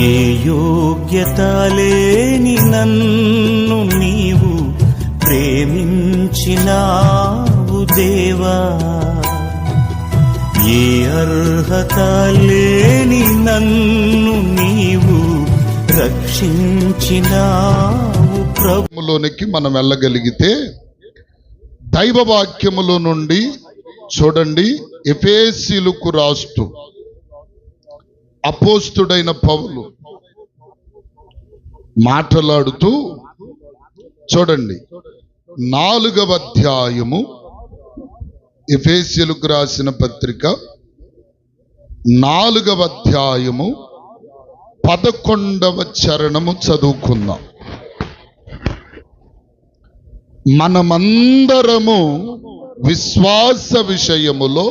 ఏ యోగ్యత లేని నన్ను నీవు ప్రేమించినావు దేవా, ఏ అర్హత లేని నన్ను నీవు రక్షించినావు ప్రభులోనికి మనం వెళ్ళగలిగితే దైవ వాక్యములో నుండి చూడండి, ఎఫెసీయులకు రాస్తూ అపోస్తుడైన పౌలు మాట్లాడుతూ చూడండి, 4వ అధ్యాయము ఎఫెసీయులకు రాసిన పత్రిక 4వ అధ్యాయము 11వ చరణము చదువుకుందాం. మనమందరము విశ్వాస విషయములో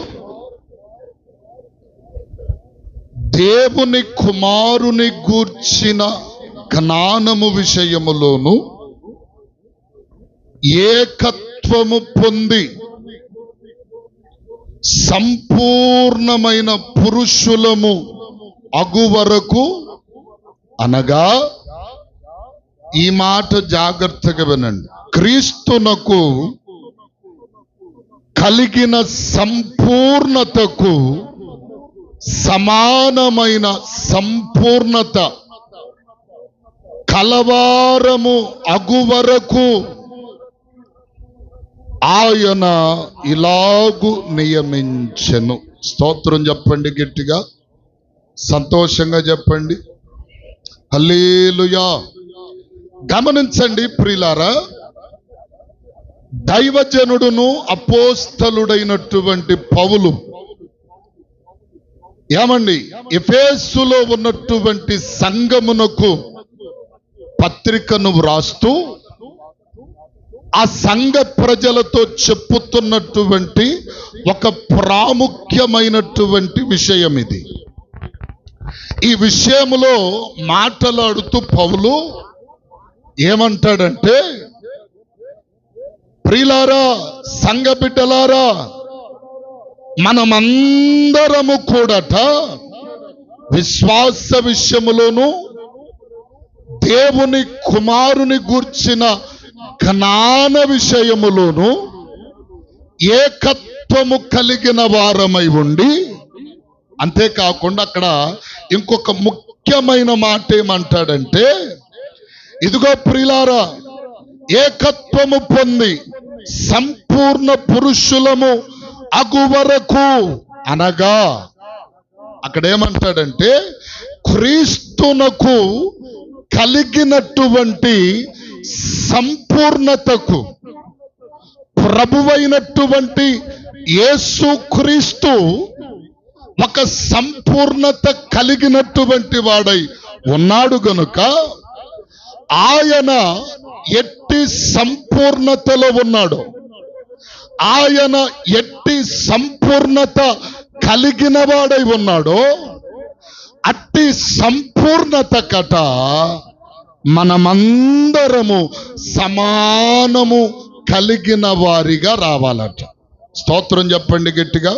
దేవుని కుమారుని గూర్చిన జ్ఞానము విషయములోను ఏకత్వము పొంది సంపూర్ణమైన పురుషులము అగువరకు, అనగా ఈ మాట జాగ్రత్తగా వినండి, క్రీస్తునకు కలిగిన సంపూర్ణతకు సమానమైన సంపూర్ణత కలవారము అగువరకు ఆయన ఇలాగు నియమించెను. స్తోత్రం చెప్పండి, గట్టిగా సంతోషంగా చెప్పండి, హల్లెలూయా. గమనించండి ప్రియులారా, దైవజనుడును అపోస్తలుడైనటువంటి పౌలు ఏమండి ఎఫెసులో ఉన్నటువంటి సంఘమునకు పత్రికను వ్రాస్తూ ఆ సంఘ ప్రజలతో చెప్పుతున్నటువంటి ఒక ప్రాముఖ్యమైనటువంటి విషయం ఇది. ఈ విషయములో మాట్లాడుతూ పౌలు ఏమంటాడంటే, ప్రియులారా, సంఘ బిడ్డలారా, మనమందరము కూడట విశ్వాస విషయములోను దేవుని కుమారుని గూర్చిన జ్ఞాన విషయములోను ఏకత్వము కలిగిన వారమై ఉండి, అంతేకాకుండా అక్కడ ఇంకొక ముఖ్యమైన మాట ఏమంటాడంటే, ఇదిగో ప్రియులారా, ఏకత్వము పొంది సంపూర్ణ పురుషులము అగువరకు, అనగా అక్కడ ఏమంటాడంటే క్రీస్తునకు కలిగినటువంటి సంపూర్ణతకు, ప్రభువైనటువంటి యేసు క్రీస్తు ఒక సంపూర్ణత కలిగినటువంటి వాడై ఉన్నాడు గనుక ఆయన ఎట్టి సంపూర్ణతలో ఉన్నాడు, ఆయన ఎట్టి సంపూర్ణత కలిగిన వాడై ఉన్నాడో అట్టి సంపూర్ణత కట మనమందరము సమానము కలిగిన వారిగా రావాలట. స్తోత్రం చెప్పండి గట్టిగా.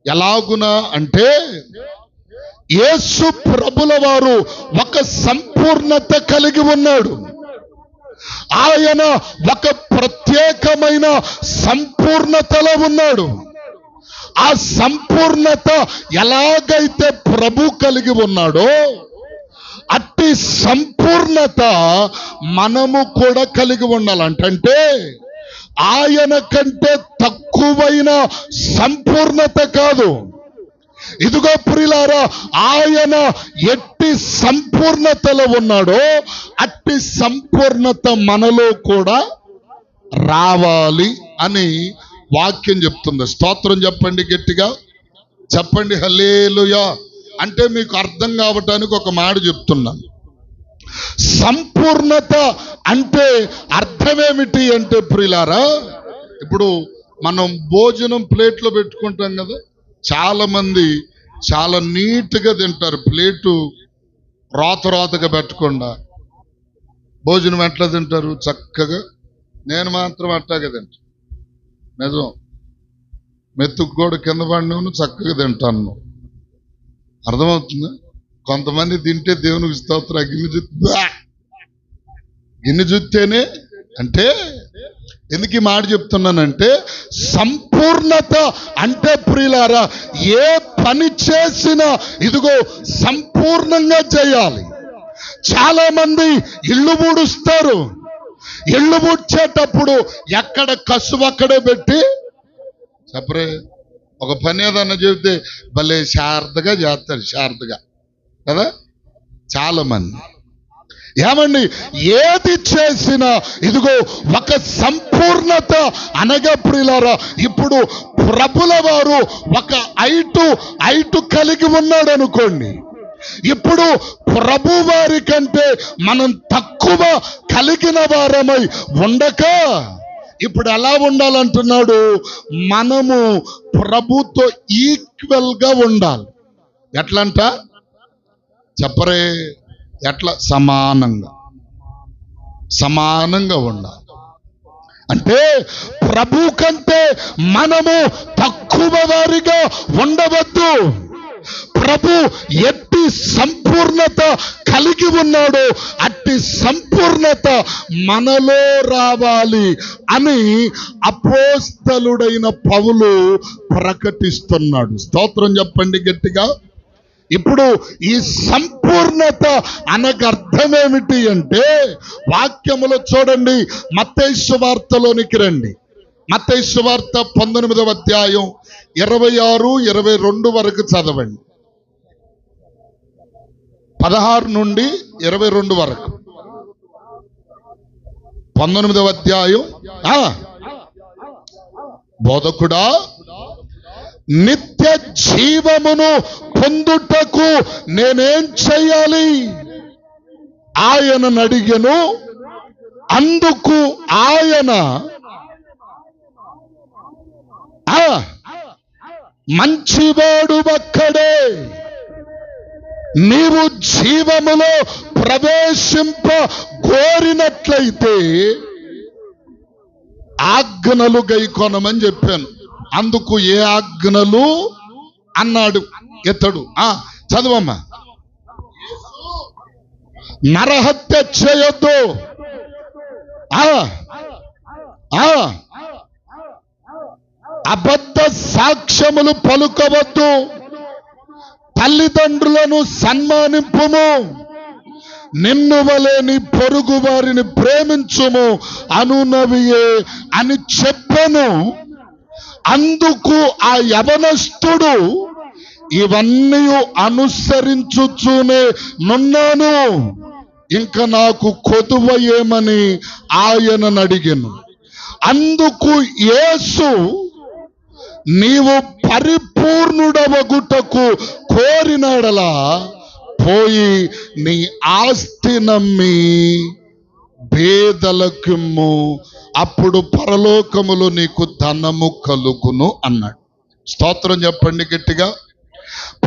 ఎలాగున అంటే, యేసు ప్రభుల వారు ఒక సంపూర్ణత కలిగి ఉన్నాడు, ఆయన ఒక ప్రత్యేకమైన సంపూర్ణతలో ఉన్నాడు. ఆ సంపూర్ణత ఎలాగైతే ప్రభు కలిగి ఉన్నాడో అట్టి సంపూర్ణత మనము కూడా కలిగి ఉండాలంటే ఆయన కంటే తక్కువైన సంపూర్ణత కాదు. ఇదిగో ప్రియులారా, ఆయన ఎట్టి సంపూర్ణతలో ఉన్నాడో అట్టి సంపూర్ణత మనలో కూడా రావాలి అని వాక్యం చెప్తుంది. స్తోత్రం చెప్పండి గట్టిగా, చెప్పండి హల్లెలూయా. అంటే మీకు అర్థం కావటానికి ఒక మాట చెప్తున్నాను. సంపూర్ణత అంటే అర్థమేమిటి అంటే ప్రియులారా, ఇప్పుడు మనం భోజనం ప్లేట్లో పెట్టుకుంటాం కదా, చాలా మంది చాలా నీట్గా తింటారు, ప్లేటు రాతగా పెట్టకుండా. భోజనం ఎట్లా తింటారు? చక్కగా. నేను మాత్రం అట్టాగే తింటాను, నిజం. మెతుకు కూడా కింద పడినను చక్కగా తింటాను. అర్థమవుతుందా? కొంతమంది తింటే దేవునికి స్తోత్రం, గిన్నె చూస్తేనే అంటే ఎందుకు ఈ మాట చెప్తున్నానంటే, సంపూర్ణత అంటే ప్రియులారా, ఏ పని చేసినా ఇదిగో సంపూర్ణంగా చేయాలి. చాలా మంది ఇల్లు ఊడుస్తారు, ఇల్లు ఊడ్చేటప్పుడు ఎక్కడ కసువు అక్కడే పెట్టి చెప్పరే, ఒక పని ఏదన్నా చెబితే భలే శారదగా చేస్తారు, శారదగా కదా చాలా మంది. ఏమండి, ఏది చేసినా ఇదిగో ఒక సంపూర్ణత అనగా ప్రియులారా, ఇప్పుడు ప్రభుల వారు ఒక ఐటు కలిగి ఉన్నాడు అనుకోండి. ఇప్పుడు ప్రభు వారి కంటే మనం తక్కువ కలిగిన వారమై ఉండక ఇప్పుడు ఎలా ఉండాలంటున్నాడు, మనము ప్రభుతో ఈక్వల్ గా ఉండాలి. ఎట్లంట చెప్పరే, ఎట్లా సమానంగా ఉండాలి. అంటే ప్రభు కంటే మనము తక్కువ వారిగా ఉండవద్దు. ప్రభు ఎట్టి సంపూర్ణత కలిగి ఉన్నాడో అట్టి సంపూర్ణత మనలో రావాలి అని అపోస్తలుడైన పౌలు ప్రకటిస్తున్నాడు. స్తోత్రం చెప్పండి గట్టిగా. ఇప్పుడు ఈ సంపూర్ణత అనగా అర్థం ఏమిటి అంటే, వాక్యములో చూడండి, మత్తయి సువార్తలోనికి రండి. మత్తయి సువార్త 19వ అధ్యాయం 26, 22 వరకు చదవండి. 16 నుండి 22 వరకు 19వ అధ్యాయం. బోధకుడా, నిత్య జీవమును పొందుటకు నేనేం చెయ్యాలి ఆయన అడిగెను. అందుకు ఆయన మంచివాడు ఒక్కడే, నీవు జీవములో ప్రవేశింప కోరినట్లయితే ఆజ్ఞలు గైకొనమని చెప్పాను. అందుకు ఏ ఆజ్ఞలు అన్నాడు ఇతడు. చదవమ్మా. నరహత్య చేయొద్దు, అబద్ధ సాక్ష్యములు పలుకవద్దు, తల్లిదండ్రులను సన్మానింపుము, నిన్ను వలె నీ పొరుగు వారిని ప్రేమించుము అనునవియే అని చెప్పను. అందుకు ఆ యవనస్తుడు, ఇవన్నీ అనుసరించుచూనే నున్నాను, ఇంకా నాకు కొదువ ఏమని ఆయనను అడిగెను. అందుకు యేసు, నీవు పరిపూర్ణుడవగుటకు కోరినడలా పోయి నీ ఆస్తి నమ్మి పేదలకిమ్ము, అప్పుడు పరలోకములో నీకు ధనము కలుగును అన్నాడు. స్తోత్రం చెప్పండి గట్టిగా.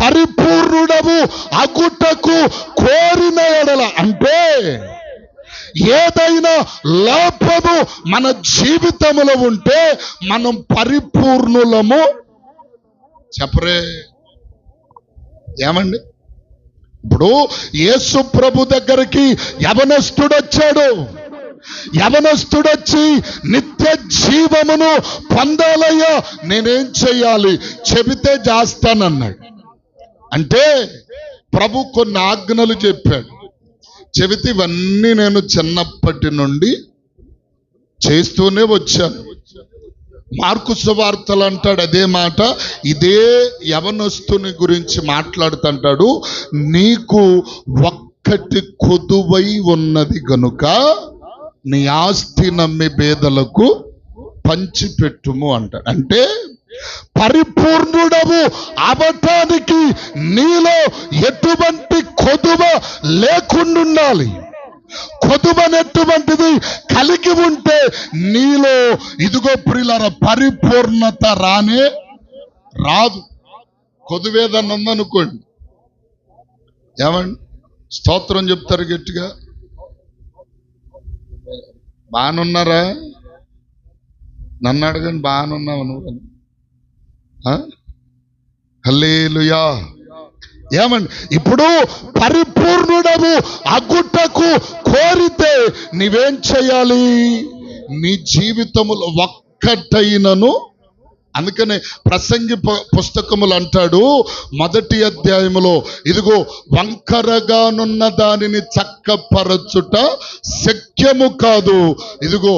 పరిపూర్ణుడవు అగుటకు కోరిన ఎడల అంటే ఏదైనా లోపము మన జీవితంలో ఉంటే మనం పరిపూర్ణులము చెప్పరే. ఏమండి, ఇప్పుడు యేసు ప్రభు దగ్గరికి యవనస్తుడొచ్చాడు. యవనస్తుడొచ్చి నిత్య జీవమును పొందాలయ్యా, నేనేం చెయ్యాలి చెబితే చేస్తానన్నాడు. అంటే ప్రభు కొన్ని ఆజ్ఞలు చెప్పాడు. చెబితే ఇవన్నీ నేను చిన్నప్పటి నుండి చేస్తూనే వచ్చాను. మార్కు సువార్తలు అంటాడు అదే మాట. ఇదే యవనస్తుని గురించి మాట్లాడుతుంటాడు. నీకు ఒక్కటి కొదువై ఉన్నది గనుక నీ ఆస్తి నమ్మి పేదలకు పంచిపెట్టుము అంటాడు. అంటే పరిపూర్ణుడవు అవటానికి నీలో ఎటువంటి కొదువ లేకుండా ఉండాలి. కొదువనెటువంటిది కలిగి ఉంటే నీలో ఇదిగో ప్రియులారా పరిపూర్ణత రాదు. కొదువేదన్న ఉందనుకోండి, ఏమండి స్తోత్రం చెప్తారు గట్టిగా. బానున్నారా? నన్ను అడగండి, బానున్నావు నువ్వు? హల్లెలూయా. ఏమండి, ఇప్పుడు పరిపూర్ణుడవు అగుటకు కోరితే నీవేం చేయాలి? నీ జీవితములో ఒక్కటైనను, అందుకనే ప్రసంగి పుస్తకములు అంటాడు మొదటి అధ్యాయములో, ఇదిగో వంకరగానున్న దానిని చక్కపరచుట శక్యము కాదు, ఇదిగో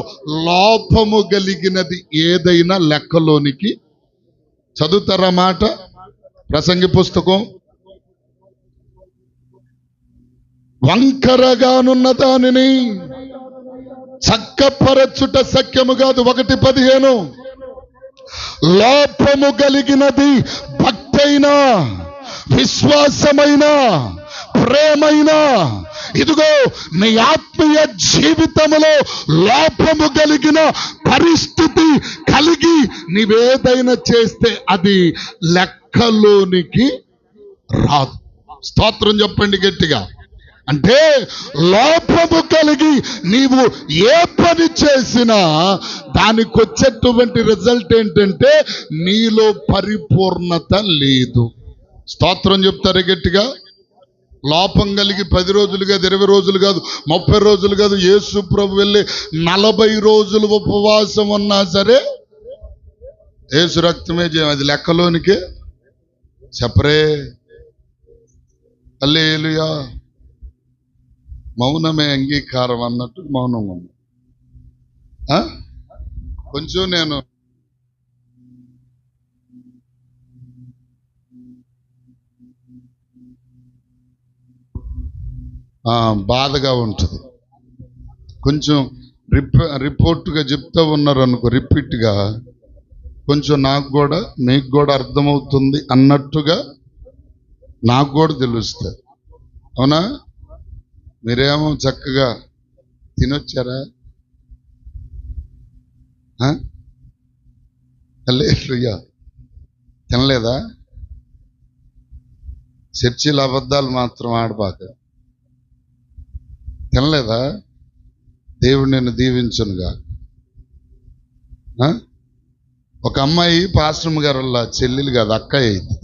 లోపము కలిగినది ఏదైనా లెక్కలోనికి. చదువుతారా మాట? ప్రసంగి పుస్తకం. వంకరగానున్న దానిని చక్కపరచుట శక్యము కాదు. 1:15 లోపము కలిగినది భక్తైనా, విశ్వాసమైన, ప్రేమైన, ఇదిగో నీ ఆత్మీయ జీవితములో లోపము కలిగిన పరిస్థితి కలిగి నీవేదైనా చేస్తే అది లెక్కలోనికి రాదు. స్తోత్రం చెప్పండి గట్టిగా. అంటే లోపము కలిగి నీవు ఏ పని చేసినా దానికి వచ్చేటువంటి రిజల్ట్ ఏంటంటే నీలో పరిపూర్ణత లేదు. స్తోత్రం చెప్తారు గట్టిగా. లోపం కలిగి 10 రోజులు కాదు, 20 రోజులు కాదు, 30 రోజులు కాదు, యేసు ప్రభు వెళ్ళి 40 రోజులు ఉపవాసం ఉన్నా సరే యేసు రక్తమే చేయం, అది లెక్కలోనికే చెప్పరే. హల్లెలూయా. మౌనమే అంగీకారం అన్నట్టు మౌనం ఉంది. కొంచెం నేను బాధగా ఉంటుంది. కొంచెం రిపోర్ట్గా చెప్తూ ఉన్నారు అనుకో, రిపీట్గా కొంచెం నాకు కూడా మీకు కూడా అర్థమవుతుంది అన్నట్టుగా నాకు కూడా తెలుస్తుంది. అవునా? మీరేమో చక్కగా తినొచ్చారా? హల్లెలూయా. తినలేదా? చర్చిల అబద్ధాలు మాత్రం ఆడబాక. తినలేదా? దేవుడు నిన్ను దీవించునుగా. ఒక అమ్మాయి పాస్టమ్ గారు వల్ల చెల్లెలు కాదు, అక్క అయింది.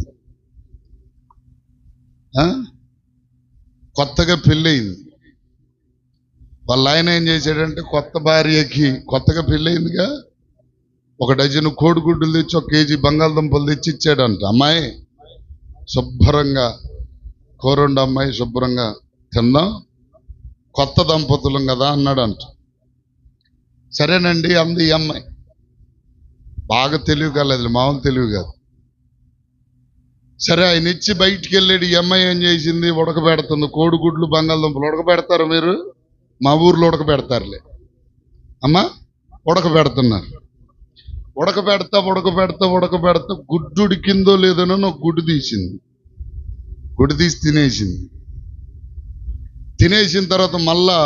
కొత్తగా పెళ్ళయింది. వాళ్ళ ఆయన ఏం చేశాడంటే కొత్త భార్యకి కొత్తగా పెళ్ళయిందిగా 1 డజను కోడిగుడ్డులు తెచ్చి 1 కేజీ బంగాళదుంపలు తెచ్చి ఇచ్చాడంట. అమ్మాయి శుభ్రంగా కూరండి, అమ్మాయి శుభ్రంగా తిందాం, కొత్త దంపతులం కదా అన్నాడంట. సరేనండి అంది ఈ అమ్మాయి. బాగా తెలివి కాలేదు, మామూలు తెలివి కాదు. సరే ఆయన ఇచ్చి బయటికి వెళ్ళాడు. ఈ అమ్మాయి ఏం చేసింది? ఉడకబెడుతుంది. కోడిగుడ్లు బంగాళదుంపలు ఉడకబెడతారు మీరు? మా ఊర్లో ఉడకబెడతారులే అమ్మా, ఉడకబెడుతున్నారు. ఉడకబెడతా గుడ్డు ఉడికిందో లేదనో నాకు గుడ్డు తీసింది. గుడ్డు తీసి తినేసిన తర్వాత మళ్ళా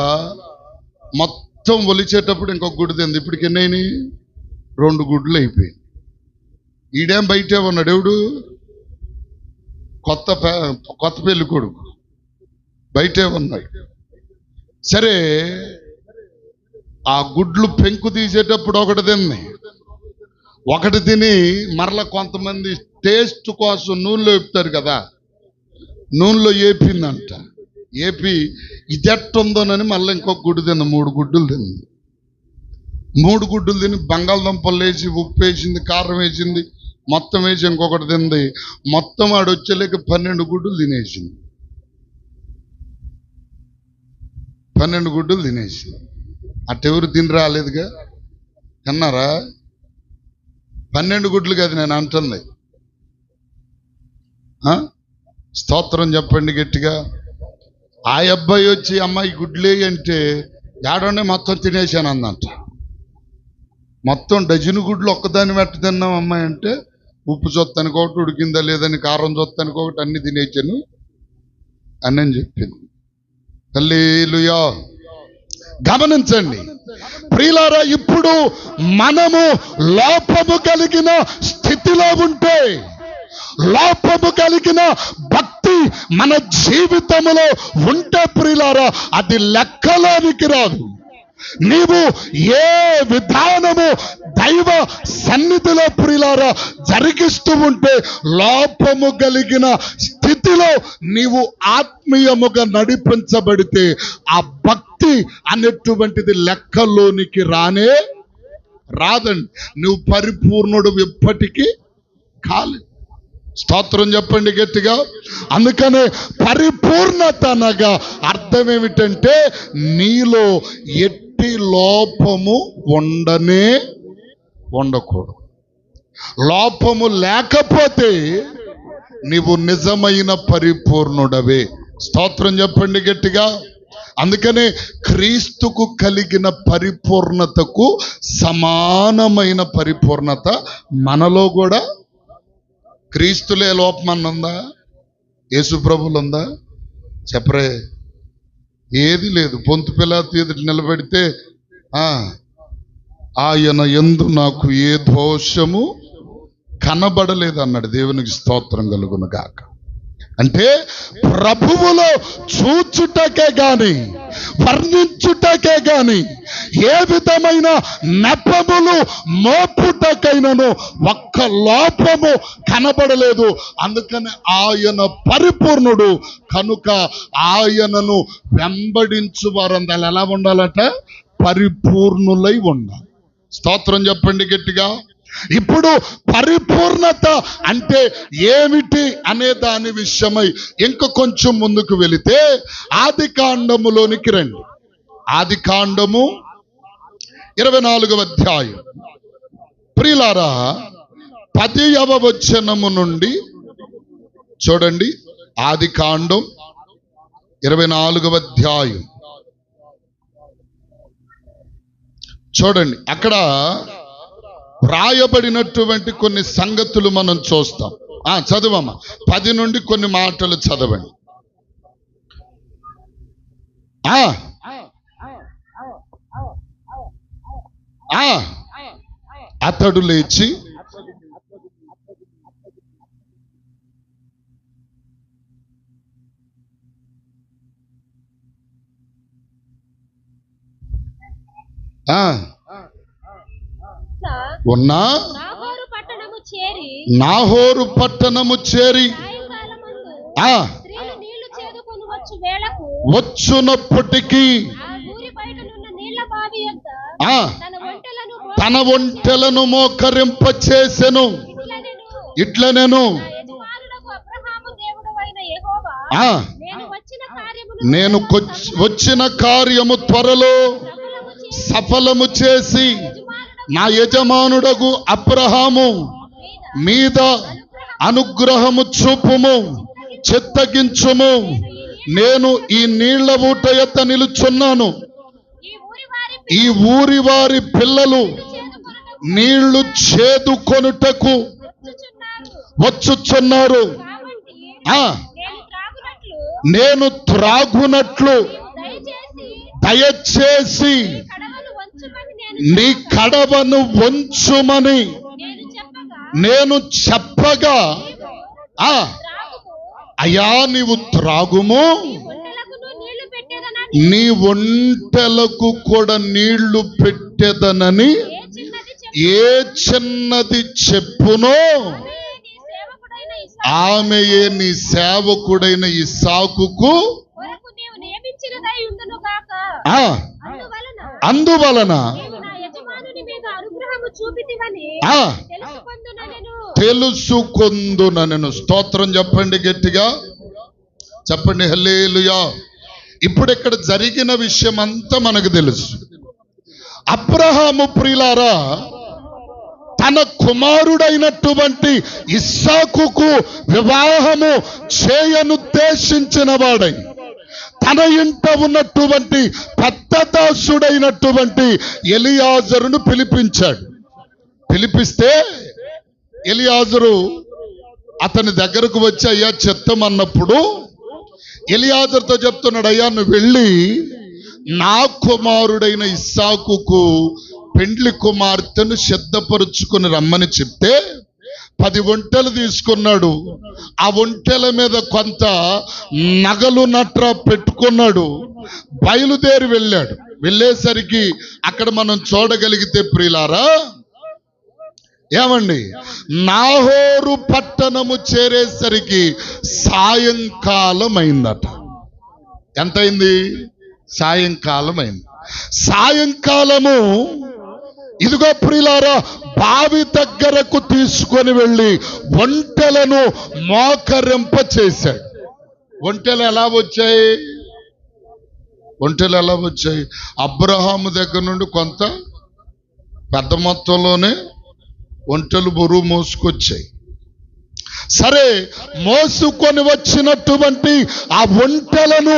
మొత్తం ఒలిచేటప్పుడు ఇంకొక గుడ్డు తింది. ఇప్పటికి ఎన్ని అయినాయి? 2 గుడ్లు అయిపోయి. ఈడేం బయటే ఉన్నాడు, ఎవడు? కొత్త పెళ్లి కొడుకు బయటే ఉన్నాడు. సరే ఆ గుడ్లు పెంకు తీసేటప్పుడు ఒకటి తిని మరలా కొంతమంది టేస్ట్ కోసం నూనెలో వేపుతారు కదా, నూనెలో ఏపిందంట. ఏపి ఇదెట్టుందోనని మళ్ళీ ఇంకొక గుడ్డు తింది. 3 గుడ్డులు తింది. 3 గుడ్డులు తిని బంగాళదుంపలు వేసి, ఉప్పు వేసింది, కారం వేసింది, మొత్తం వేసి ఇంకొకటి తింది. మొత్తం ఆడొచ్చేలేక 12 గుడ్డులు తినేసింది. 12 గుడ్డులు తినేసింది. అట్టెవరు తిని రాలేదుగా, తిన్నారా? 12 గుడ్లు కదా నేను అంటుంది. స్తోత్రం చెప్పండి గట్టిగా. ఆ అబ్బాయి వచ్చి అమ్మాయి గుడ్లే అంటే ఏడోనే మొత్తం తినేసాను అందంట. మొత్తం డజను గుడ్లు ఒక్కదాన్ని మెట్ట తిన్నాం అమ్మాయి అంటే, ఉప్పు చూస్తానికి ఒకటి, ఉడికిందా లేదని కారం చూస్తానికి ఒకటి, అన్ని తినేసాను అని చెప్పింది. హల్లెలూయా. గమనించండి ప్రియులారా, ఇప్పుడు మనము లోపము కలిగిన స్థితిలో ఉంటే, లోపము కలిగిన భక్తి మన జీవితంలో ఉంటే ప్రియులారా, అది లెక్కలోనికి రాదు. నీవు ఏ విధానము దైవ సన్నిధిలో ప్రియులారా జరిగిస్తూ ఉంటే లోపము కలిగిన స్థితిలో నీవు ఆత్మీయముగా నడిపించబడితే ఆ భక్తి అనేటువంటిది లెక్కలోనికి రాదండి. నువ్వు పరిపూర్ణుడు ఎప్పటికీ కాలేదు. స్తోత్రం చెప్పండి గట్టిగా. అందుకనే పరిపూర్ణత అనగా అర్థం ఏమిటంటే నీలో ఎట్టి లోపము ఉండకూడదు. లోపము లేకపోతే నీవు నిజమైన పరిపూర్ణుడవే. స్తోత్రం చెప్పండి గట్టిగా. అందుకనే క్రీస్తుకు కలిగిన పరిపూర్ణతకు సమానమైన పరిపూర్ణత మనలో కూడా. క్రీస్తులే లోపమన్న ఉందా? యేసు ప్రభులు ఉందా? చెప్పరే, ఏది లేదు. పొంతు పిలాతు ఎదుట నిలబెడితే ఆయన యందు నాకు ఏ దోషము కనబడలేదు అన్నాడు. దేవునికి స్తోత్రం కలుగును గాక. అంటే ప్రభువులో చూచుటకే గాని వర్ణించుటకే గాని ఏ విధమైన నెపములు మోపుటకైనను ఒక్క లోపము కనబడలేదు. అందుకని ఆయన పరిపూర్ణుడు కనుక ఆయనను వెంబడించు వారందరూ ఎలా ఉండాలట? పరిపూర్ణులై ఉండాలి. స్తోత్రం చెప్పండి గట్టిగా. ఇప్పుడు పరిపూర్ణత అంటే ఏమిటి అనే దాని విషయమై ఇంకా కొంచెం ముందుకు వెళితే ఆదికాండములోనికి రండి. ఆదికాండము 24వ అధ్యాయం ప్రియులారా 10వ వచనము నుండి చూడండి. ఆదికాండం 24వ అధ్యాయం చూడండి. అక్కడ వ్రాయబడినటువంటి కొన్ని సంగతులు మనం చూస్తాం. చదవమ్మా. 10 నుండి కొన్ని మాటలు చదవండి. అతడు లేచి ఉన్నా నాహోరు పట్టణము చేరి వచ్చునప్పటికీ తన ఒంటెలను మోకరింపచేసెను. ఇట్లనేను నేను వచ్చిన కార్యము త్వరలో సఫలము చేసి నా యజమానుడగు అబ్రహాము మీద అనుగ్రహము చూపుము, చిత్తగించుము. నేను ఈ నీళ్ల ఊట ఎత్త నిలుచున్నాను. ఈ ఊరి వారి పిల్లలు నీళ్లు చేదుకొనుటకు వచ్చుచున్నారు. నేను త్రాగునట్లు దయచేసి నీ కడవను వంచుమని నేను చెప్పగా అయ్యా నీవు త్రాగుము, నీ ఒంటెలకు కూడా నీళ్లు పెట్టెదనని ఏ చిన్నది చెప్పునో ఆమెయే నీ సేవకుడైన ఇస్సాకుకు. అందువలన తెలుసుకొందునను. స్తోత్రం చెప్పండి గట్టిగా, చెప్పండి హల్లెలూయా. ఇప్పుడు ఇక్కడ జరిగిన విషయం అంతా మనకు తెలుసు. అబ్రహాము ప్రియులారా తన కుమారుడైనటువంటి ఇస్సాకుకు వివాహము చేయనుద్దేశించిన వాడై తన ఇంట ఉన్నటువంటి పెద్ద దాసుడైనటువంటి ఎలియాజరును పిలిపించాడు. పిలిపిస్తే ఎలియాజరు అతని దగ్గరకు వచ్చి అయ్యా చిత్తం అన్నప్పుడు ఎలియాజరుతో చెప్తున్నాడు, అయ్యా నువ్వు వెళ్ళి నా కుమారుడైన ఇస్సాకుకు పెండ్లి కుమార్తెను సిద్ధపరుచుకుని రమ్మని చెప్తే 10 ఒంటెలు తీసుకున్నాడు. ఆ ఒంటెల మీద కొంత నగలు నట్ర పెట్టుకున్నాడు. బయలుదేరి వెళ్ళాడు. వెళ్ళేసరికి అక్కడ మనం చూడగలిగితే ప్రియులారా ఏమండి, నాహోరు పట్టణము చేరేసరికి సాయంకాలం అయిందట. ఎంతైంది? సాయంకాలం అయింది. సాయంకాలము ఇదిగో ప్రియులారా, బావి దగ్గరకు తీసుకొని వెళ్ళి ఒంటెలను మోకరింప చేశాడు. ఒంటెలు ఎలా వచ్చాయి? ఒంటెలు ఎలా వచ్చాయి? అబ్రహాము దగ్గర నుండి కొంత పెద్ద మొత్తంలోనే ఒంటెలు బరువు మోసుకొచ్చాయి. సరే, మోసుకొని వచ్చినటువంటి ఆ ఒంటెలను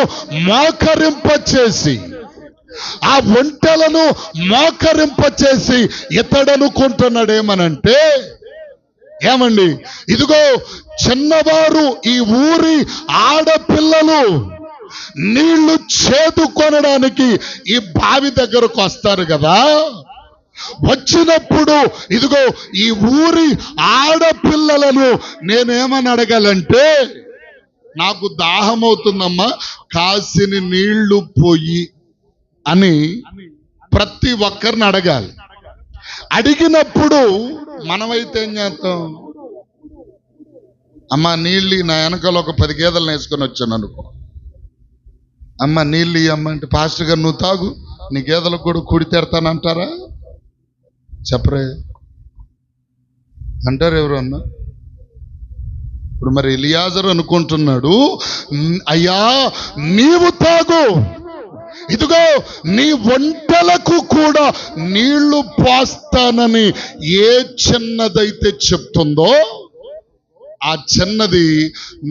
మోకరింపచేసి ఇతడనుకుంటున్నాడు ఏమనంటే, ఏమండి, ఇదిగో చిన్నవారు ఈ ఊరి ఆడపిల్లలు నీళ్లు చేదుకొనడానికి ఈ బావి దగ్గరకు వస్తారు కదా, వచ్చినప్పుడు ఇదిగో ఈ ఊరి ఆడపిల్లలను నేనేమని అడగాలంటే, నాకు దాహం అవుతుందమ్మా, కాసిని నీళ్లు పోయి అని ప్రతి ఒక్కరిని అడగాలి. అడిగినప్పుడు మనమైతే ఏం చేస్తాం? అమ్మ నీళ్ళు నా వెనకాల ఒక 10 గేదెలను వేసుకొని వచ్చాను అనుకో, అమ్మ నీళ్ళు అమ్మ అంటే, పాస్టర్ గారు నువ్వు తాగు, నీ గేదెలకు కూడా కుడి తెరతానంటారా? చెప్పరే, అంటారు ఎవరన్నా? ఇప్పుడు మరి ఎలియాజరు అనుకుంటున్నాడు, అయ్యా నీవు తాగు, ఇదిగో నీ ఒంటెలకు కూడా నీళ్లు పోస్తానని ఏ చిన్నదైతే చెప్తుందో ఆ చిన్నది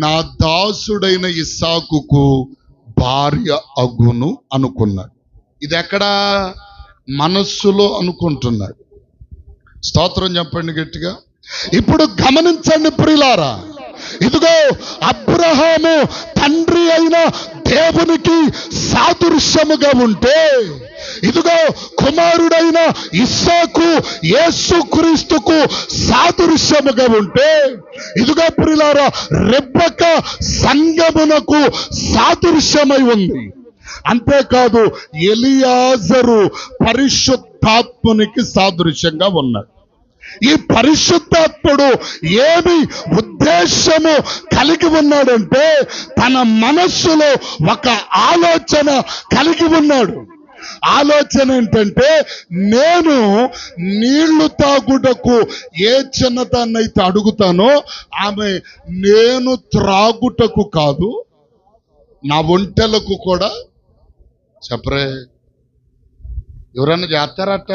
నా దాసుడైన ఇస్సాకుకు భార్య అగును అనుకున్నాడు. ఇది ఎక్కడ? మనస్సులో అనుకుంటున్నాడు. స్తోత్రం చెప్పండి గట్టిగా. ఇప్పుడు గమనించండి ప్రియులారా, ఇదిగో అబ్రహాము తండ్రి అయిన దేవునికి సాదృశ్యముగా ఉంటే, ఇదిగో కుమారుడైన ఇస్సాకు యేసుక్రీస్తుకు సాదృశ్యముగా ఉంటే, ఇదిగో ప్రియులారా రెబెక్క సంగమునకు సాదృశ్యమై ఉంది. అంతేకాదు ఎలియాజరు పరిశుద్ధాత్మునికి సాదృశ్యంగా ఉన్నాడు. ఈ పరిశుద్ధాత్ముడు ఏమి ఉద్దేశము కలిగి ఉన్నాడంటే, తన మనస్సులో ఒక ఆలోచన కలిగి ఉన్నాడు. ఆలోచన ఏంటంటే, నేను నీళ్లు తాగుటకు ఏ చిన్నదాన్నైతే అడుగుతానో ఆమె నేను త్రాగుటకు కాదు, నా ఒంటెలకు కూడా. చెప్పరే, ఎవరన్నా చేస్తారట?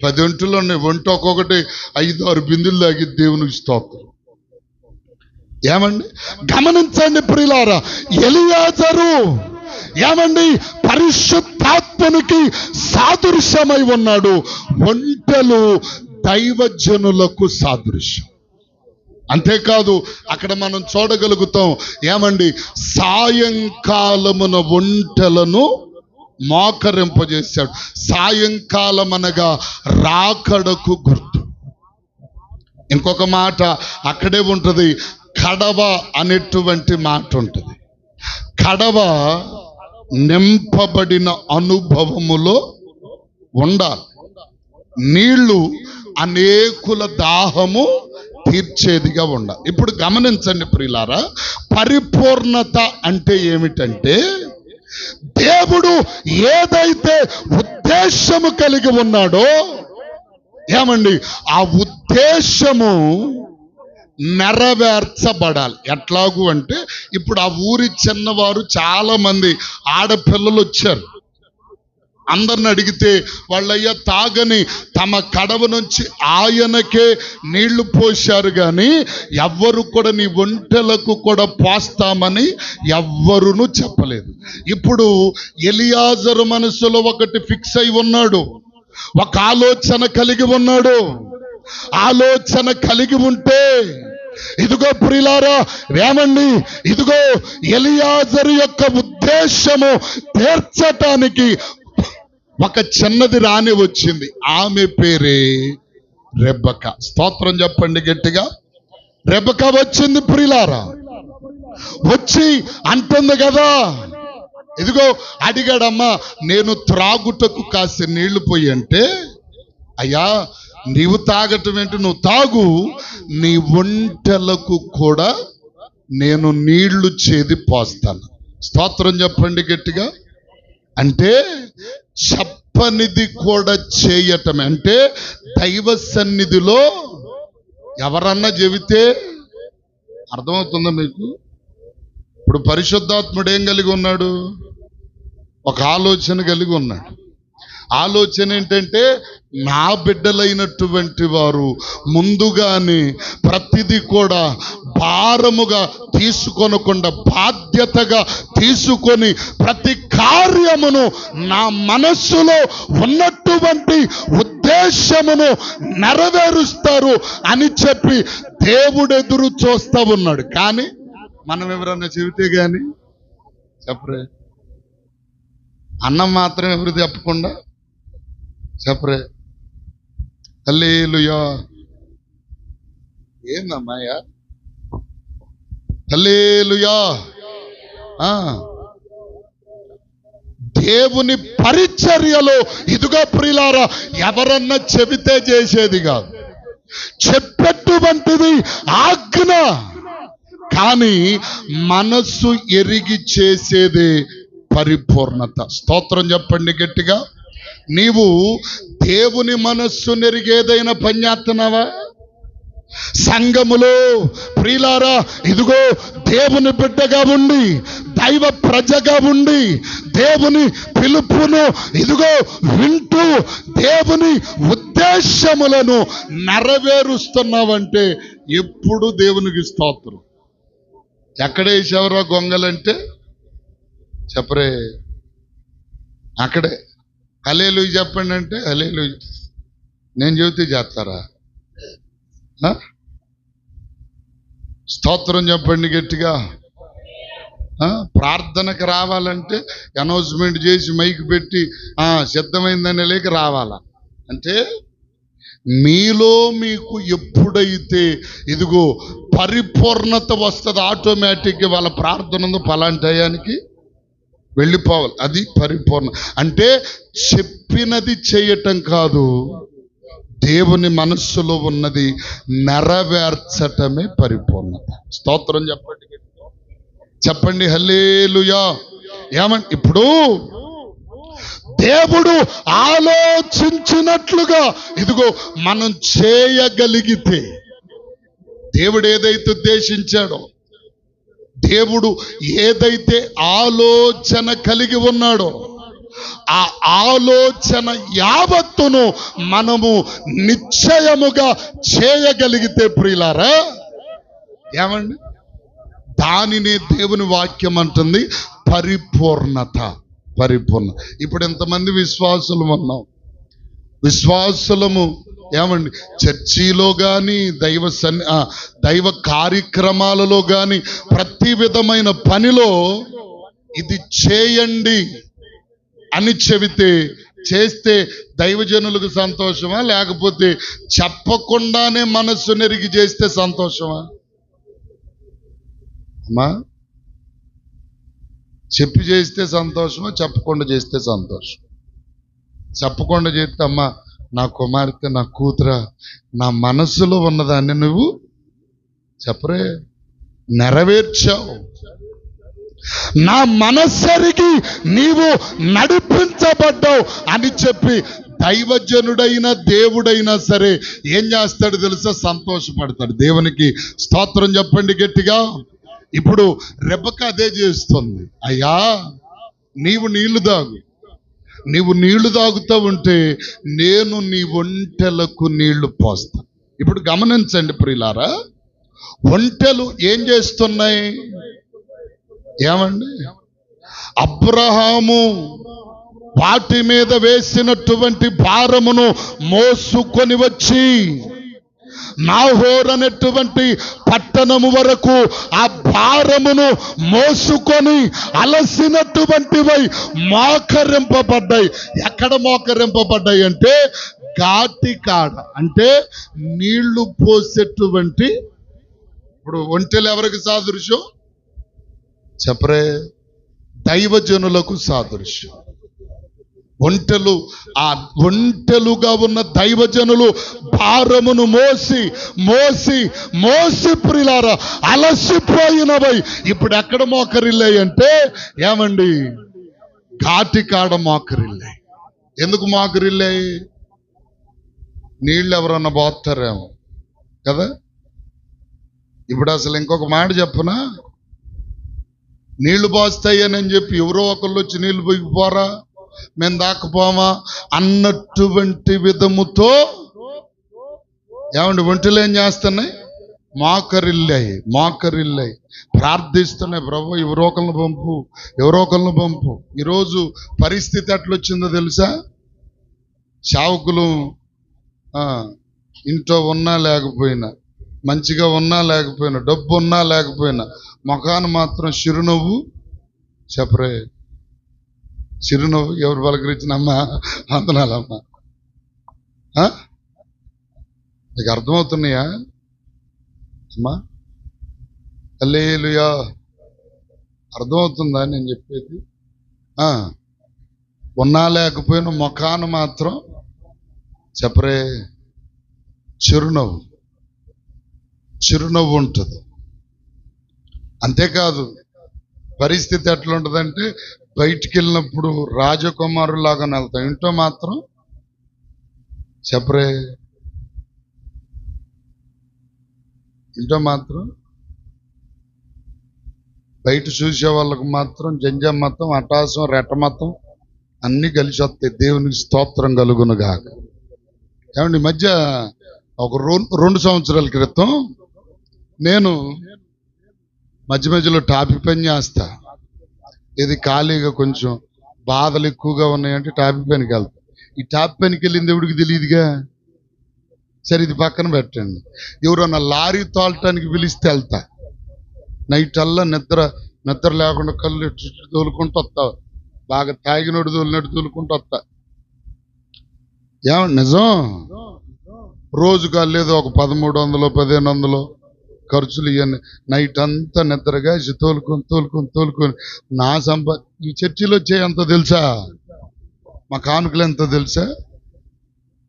10 ఒంటెలు ఉన్నాయి, ఒంట ఒక్కొక్కటి 5-6 బిందులు తాగి దేవునికి స్తోత్రం. ఏమండి, గమనించండి ప్రియులారా, ఎలియాజరు ఏమండి పరిశుద్ధాత్మనికి సాదృశ్యమై ఉన్నాడు. ఒంటెలు దైవజనులకు సాదృశ్యం. అంతేకాదు అక్కడ మనం చూడగలుగుతాం, ఏమండి సాయంకాలమున ఒంటెలను మోకరింపజేశాడు. సాయంకాలం అనగా రాకడకు గుర్తు. ఇంకొక మాట అక్కడే ఉంటుంది, కడవ అనేటువంటి మాట ఉంటుంది. కడవ నింపబడిన అనుభవములో ఉండాలి. నీళ్లు అనేకుల దాహము తీర్చేదిగా ఉండాలి. ఇప్పుడు గమనించండి ప్రియులారా, పరిపూర్ణత అంటే ఏమిటంటే, దేవుడు ఏదైతే ఉద్దేశము కలిగి ఉన్నాడో, ఏమండి ఆ ఉద్దేశము నెరవేర్చబడాలి. ఎట్లాగూ అంటే, ఇప్పుడు ఆ ఊరి చిన్నవారు చాలా మంది ఆడపిల్లలు వచ్చారు. అందరిని అడిగితే వాళ్ళయ్యా తాగని తమ కడవ నుంచి ఆయనకే నీళ్లు పోశారు, కానీ ఎవ్వరు కూడా నీ ఒంటెలకు కూడా పోస్తామని ఎవ్వరును చెప్పలేదు. ఇప్పుడు ఎలియాజరు మనసులో ఒకటి ఫిక్స్ అయి ఉన్నాడు, ఒక ఆలోచన కలిగి ఉన్నాడు. ఆలోచన కలిగి ఉంటే, ఇదిగో ప్రియులారా ఏమండి, ఇదిగో ఎలియాజరు యొక్క ఉద్దేశము తీర్చటానికి ఒక చిన్నది రాని వచ్చింది. ఆమె పేరే రెబెక్క. స్తోత్రం చెప్పండి గట్టిగా. రెబెక్క వచ్చింది ప్రియులారా. వచ్చి అంటుంది కదా, ఇదిగో అడిగాడమ్మా, నేను త్రాగుటకు కాస్త నీళ్లు పోయి అంటే, అయ్యా నీవు తాగటం ఏంటి? నువ్వు తాగు, నీ ఒంటెలకు కూడా నేను నీళ్లు చేది పోస్తాను. స్తోత్రం చెప్పండి గట్టిగా. అంటే చెప్పనిది కూడా చేయటం అంటే దైవ సన్నిధిలో ఎవరన్నా చెబితే అర్థమవుతుందా మీకు? ఇప్పుడు పరిశుద్ధాత్ముడు ఏం కలిగి ఉన్నాడు? ఒక ఆలోచన కలిగి ఉన్నాడు. ఆలోచన ఏంటంటే నా బిడ్డలైనటువంటి వారు ముందుగానే ప్రతిదీ కూడా భారముగా తీసుకొనకుండా బాధ్యతగా తీసుకొని ప్రతి కార్యమును నా మనస్సులో ఉన్నటువంటి ఉద్దేశమును నెరవేరుస్తారు అని చెప్పి దేవుడు ఎదురు చూస్తా ఉన్నాడు. కానీ మనం ఎవరన్నా చెబితే గాని చెప్పరే, అన్నం మాత్రం ఎవరు చెప్పకుండా చెప్పరే. హల్లెలూయా. ఏందమ్మాయా? హల్లెలూయా. దేవుని పరిచర్యలో ఇదిగో ప్రియులారా, ఎవరన్నా చెబితే చేసేది కాదు, చెప్పేటువంటిది ఆజ్ఞ. కానీ మనస్సు ఎరిగి చేసేదే పరిపూర్ణత. స్తోత్రం చెప్పండి గట్టిగా. నీవు దేవుని మనస్సు నెరిగేదైనా పని చేస్తున్నావా? సంఘములో ప్రియులారా, ఇదిగో దేవుని బిడ్డగా ఉండి, దైవ ప్రజగా ఉండి, దేవుని పిలుపును ఇదిగో వింటూ దేవుని ఉద్దేశములను నెరవేరుస్తున్నావంటే ఎప్పుడు దేవునికి స్తోత్రం. ఎక్కడేసేవరా గొంగలంటే చెప్పరే, అక్కడే. హల్లెలూయా చెప్పండి అంటే హల్లెలూయా. నేను చెబితే చేస్తారా? స్తోత్రం చెప్పండి గట్టిగా. ప్రార్థనకు రావాలంటే అనౌన్స్మెంట్ చేసి మైక్ పెట్టి సిద్ధమైందని లేక రావాలా అంటే, మీలో మీకు ఎప్పుడైతే ఇదిగో పరిపూర్ణత వస్తుంది, ఆటోమేటిక్గా వాళ్ళ ప్రార్థన ఉందో పలాంటి టయానికి వెళ్ళిపోవాలి. అది పరిపూర్ణ అంటే చెప్పినది చేయటం కాదు, దేవుని మనస్సులో ఉన్నది నెరవేర్చటమే పరిపూర్ణత. స్తోత్రం చెప్పండి చెప్పండి హల్లెలూయా. ఏమండి, ఇప్పుడు దేవుడు ఆలోచించినట్లుగా ఇదిగో మనం చేయగలిగితే, దేవుడు ఏదైతే ఉద్దేశించాడో, దేవుడు ఏదైతే ఆలోచన కలిగి ఉన్నాడో ఆ ఆలోచన యావత్తును మనము నిశ్చయముగా చేయగలిగితే ప్రియులారా, ఏమండి, దానినే దేవుని వాక్యం అంటుంది పరిపూర్ణత. పరిపూర్ణ. ఇప్పుడు ఎంతమంది విశ్వాసులు ఉన్నాం? విశ్వాసులము ఏమండి, చర్చిలో కానీ దైవ కార్యక్రమాలలో కానీ ప్రతి విధమైన పనిలో ఇది చేయండి అని చెబితే చేస్తే దైవజనులకు సంతోషమా, లేకపోతే చెప్పకుండానే మనస్సు నెరిగి చేస్తే సంతోషమా? అమ్మా, చెప్పి చేస్తే సంతోషమా, చెప్పకుండా చేస్తే సంతోషం? చెప్పకుండా చేస్తే, అమ్మా నా కుమార్తె, నా కూతురా, నా మనస్సులో ఉన్నదాన్ని నువ్వు చెప్పరే, నెరవేర్చావు, నా మనస్సరికి నీవు నడిపించబడ్డావు అని చెప్పి దైవజనుడైన దేవుడైనా సరే ఏం చేస్తాడు తెలుసా? సంతోషపడతాడు. దేవునికి స్తోత్రం చెప్పండి గట్టిగా. ఇప్పుడు రెబెక్క అదే చేస్తుంది. అయ్యా, నీవు నీళ్లు తాగు, నీవు నీళ్లు తాగుతూ ఉంటే నేను నీ ఒంటెలకు నీళ్లు పోస్తా. ఇప్పుడు గమనించండి ప్రియులారా, ఒంటెలు ఏం చేస్తున్నాయి? ఏమండి, అబ్రహాము వాటి మీద వేసినటువంటి భారమును మోసుకొని వచ్చి నాహోర్ అనేటువంటి పట్టణము వరకు ఆ భారమును మోసుకొని అలసినటువంటివై మోకరింపబడ్డాయి. ఎక్కడ మోకరింపబడ్డాయి అంటే ఘాటి కాడ, అంటే నీళ్లు పోసేటువంటి. ఇప్పుడు ఒంటెలు ఎవరికి సాదృశ్యం చెప్పరే? దైవజనులకు సాదృశ్యం. ఒంటెలుగా ఉన్న దైవజనులు భారమును మోసి మోసి మోసి ప్రియులారా అలసిపోయినవై ఇప్పుడు ఎక్కడ మోకరిల్లాయి అంటే ఏమండి ఘాటి కాడ మోకరిల్లాయి. ఎందుకు మోకరిల్లాయి? నీళ్ళు ఎవరన్నా పోతారేమో కదా. ఇప్పుడు అసలు ఇంకొక మాట చెప్పనా, నీళ్లు పోస్తాయని చెప్పి ఎవరో ఒకళ్ళు వచ్చి నీళ్లు పోయిపోరా, మేము దాకపోమా అన్నటువంటి విధముతో ఏమండి ఒంటిలో ఏం చేస్తున్నాయి? మోకరిల్లాయి ప్రార్థిస్తున్నాయి, ప్రభు ఎవరో ఒకళ్ళని పంపు. ఈరోజు పరిస్థితి ఎట్లొచ్చిందో తెలుసా? సేవకులు ఇంట్లో ఉన్నా లేకపోయినా, మంచిగా ఉన్నా లేకపోయినా, డబ్బు ఉన్నా లేకపోయినా, ముఖాన్ని మాత్రం చిరునవ్వు చెప్పరే. చిరునవ్వు ఎవరు పలకరించినమ్మా వందనాలమ్మా. నీకు అర్థమవుతున్నాయా అమ్మా? హల్లెలూయా. అర్థమవుతుందా నేను చెప్పేది? ఉన్నా లేకపోయినా ముఖాన్ని మాత్రం చెప్పరే చిరునవ్వు ఉంటుంది. అంతేకాదు పరిస్థితి ఎట్లా ఉంటుందంటే బయటికి వెళ్ళినప్పుడు రాజకుమారులాగా వెళ్తాం, ఇంట్లో మాత్రం చెప్పరే ఇంట్లో మాత్రం బయట చూసే వాళ్ళకు మాత్రం జంజమతం అటాసం రెట్టమతం అన్నీ కలిసి వస్తాయి. దేవునికి స్తోత్రం కలుగునుగాక. ఏమండి ఈ మధ్య ఒక 2 సంవత్సరాల క్రితం నేను మధ్యలో టాపిక్ పని చేస్తా. ఇది ఖాళీగా కొంచెం బాధలు ఎక్కువగా ఉన్నాయంటే టాపిక్ పనికి వెళ్తా. ఈ టాపిక్ పనికి వెళ్ళింది ఎవడికి తెలియదుగా. సరే ఇది పక్కన పెట్టండి. ఎవరన్నా లారీ తోలటానికి పిలిస్తే వెళ్తా. నైట్ అల్లా నిద్ర లేకుండా కళ్ళు తోలుకుంటూ వస్తా. బాగా తాగినోడు తోలినట్టు తోలుకుంటూ వస్తా. ఏమండి నిజం, రోజుగా లేదు ఒక 1300 1500 ఖర్చులు ఇవన్నీ. నైట్ అంతా నిద్రగా తోలుకొని నా ఈ చర్చిలో వచ్చేంత తెలుసా? మా కానుకలు ఎంత తెలుసా?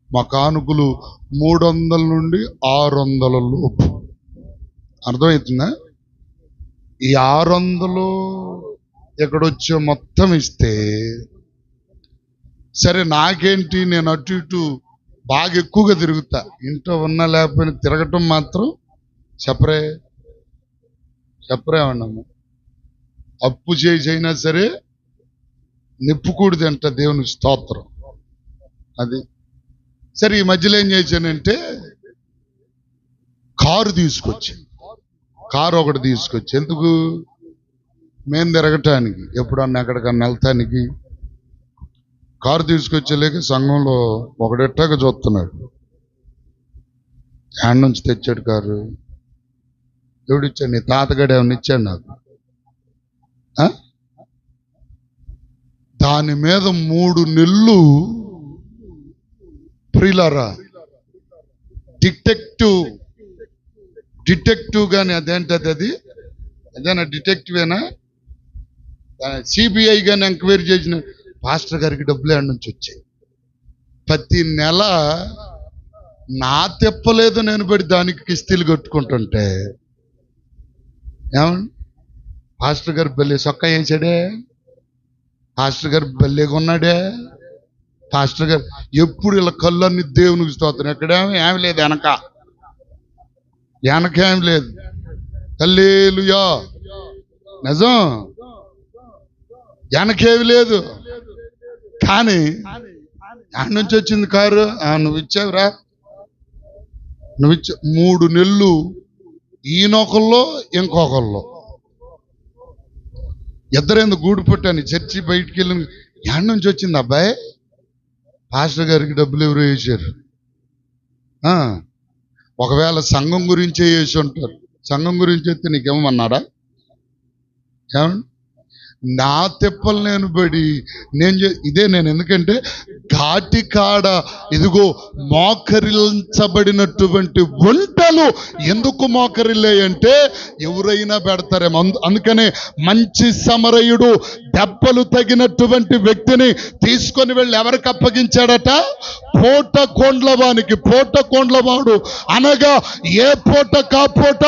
మా కానుకలు 300 నుండి 600 లోపు. అర్థమవుతుందా? ఈ 600 ఎక్కడొచ్చో మొత్తం ఇస్తే సరే నాకేంటి, నేను అటు ఇటు బాగా ఎక్కువగా తిరుగుతా. ఇంట్లో ఉన్నా లేకపోయినా తిరగటం మాత్రం చెప్పరే అన్నమ్మ. అప్పు చేసైనా సరే నిప్పుకూడదు అంట. దేవునికి స్తోత్రం. అది సరే. ఈ మధ్యలో ఏం చేశానంటే కారు ఒకటి తీసుకొచ్చి ఎందుకు? మేము తిరగటానికి, ఎప్పుడన్నా ఎక్కడికన్నా వెళ్తానికి కారు తీసుకొచ్చేలేక సంఘంలో ఒకడెట్టాగా చూస్తున్నాడు. హ్యాండ్ నుంచి తెచ్చాడు కారు. ఎవడిచ్చాడు? నీ తాతగాడు ఏమన్నా ఇచ్చాడు నాకు. దాని మీద 3 నెలలు ప్రియులారా డిటెక్టివ్ గాని అదేంటది, అదేనా డిటెక్టివేనా, సిబిఐ గాని ఎంక్వైరీ చేసిన పాస్టర్ గారికి డబ్బులు ఏడు నుంచి వచ్చాయి. ప్రతి నెల నా తెప్పలేదు నేను పెట్టి దానికి కిస్తీలు కట్టుకుంటుంటే ఏమండి పాస్టర్ గారు బల్లే సొక్క వేసాడే, పాస్టర్ గారు బల్లేగా ఉన్నాడే. పాస్టర్ గారు ఎప్పుడు ఇలా కళ్ళన్నీ దేవునికి స్తోత్రం. ఎక్కడేమో ఏమి లేదు, వెనకేం లేదు. హల్లెలూయా. నిజం, వెనకేమి లేదు. కానీ ఎక్కడి నుంచి వచ్చింది కారు? నువ్వు ఇచ్చావురా, నువ్వు 3 నెలలు ఈయనొకళ్ళు ఇంకొకళ్ళు ఇద్దరేందుకు గూడు పుట్టాను. చర్చి బయటికి వెళ్ళి ఎక్కడి నుంచి వచ్చింది అబ్బాయి? పాస్టర్ గారికి డబ్బులు ఎవరు వేసారు. ఒకవేళ సంఘం గురించే వేసి ఉంటారు. సంఘం గురించి అయితే నీకేమన్నాడా? ఏమండి నా తిప్పలు నేను పడి నేను ఎందుకంటే ఘాటి కాడ ఇదిగో మోకరించబడినటువంటి ఒంటలు ఎందుకు మోకరిల్లాయంటే ఎవరైనా పెడతారేమో అందుకనే మంచి సమరయుడు దెబ్బలు తగినటువంటి వ్యక్తిని తీసుకొని వెళ్ళి ఎవరికి అప్పగించాడట? పోట కొండ్లవాడు అనగా ఏ పూట కాపోట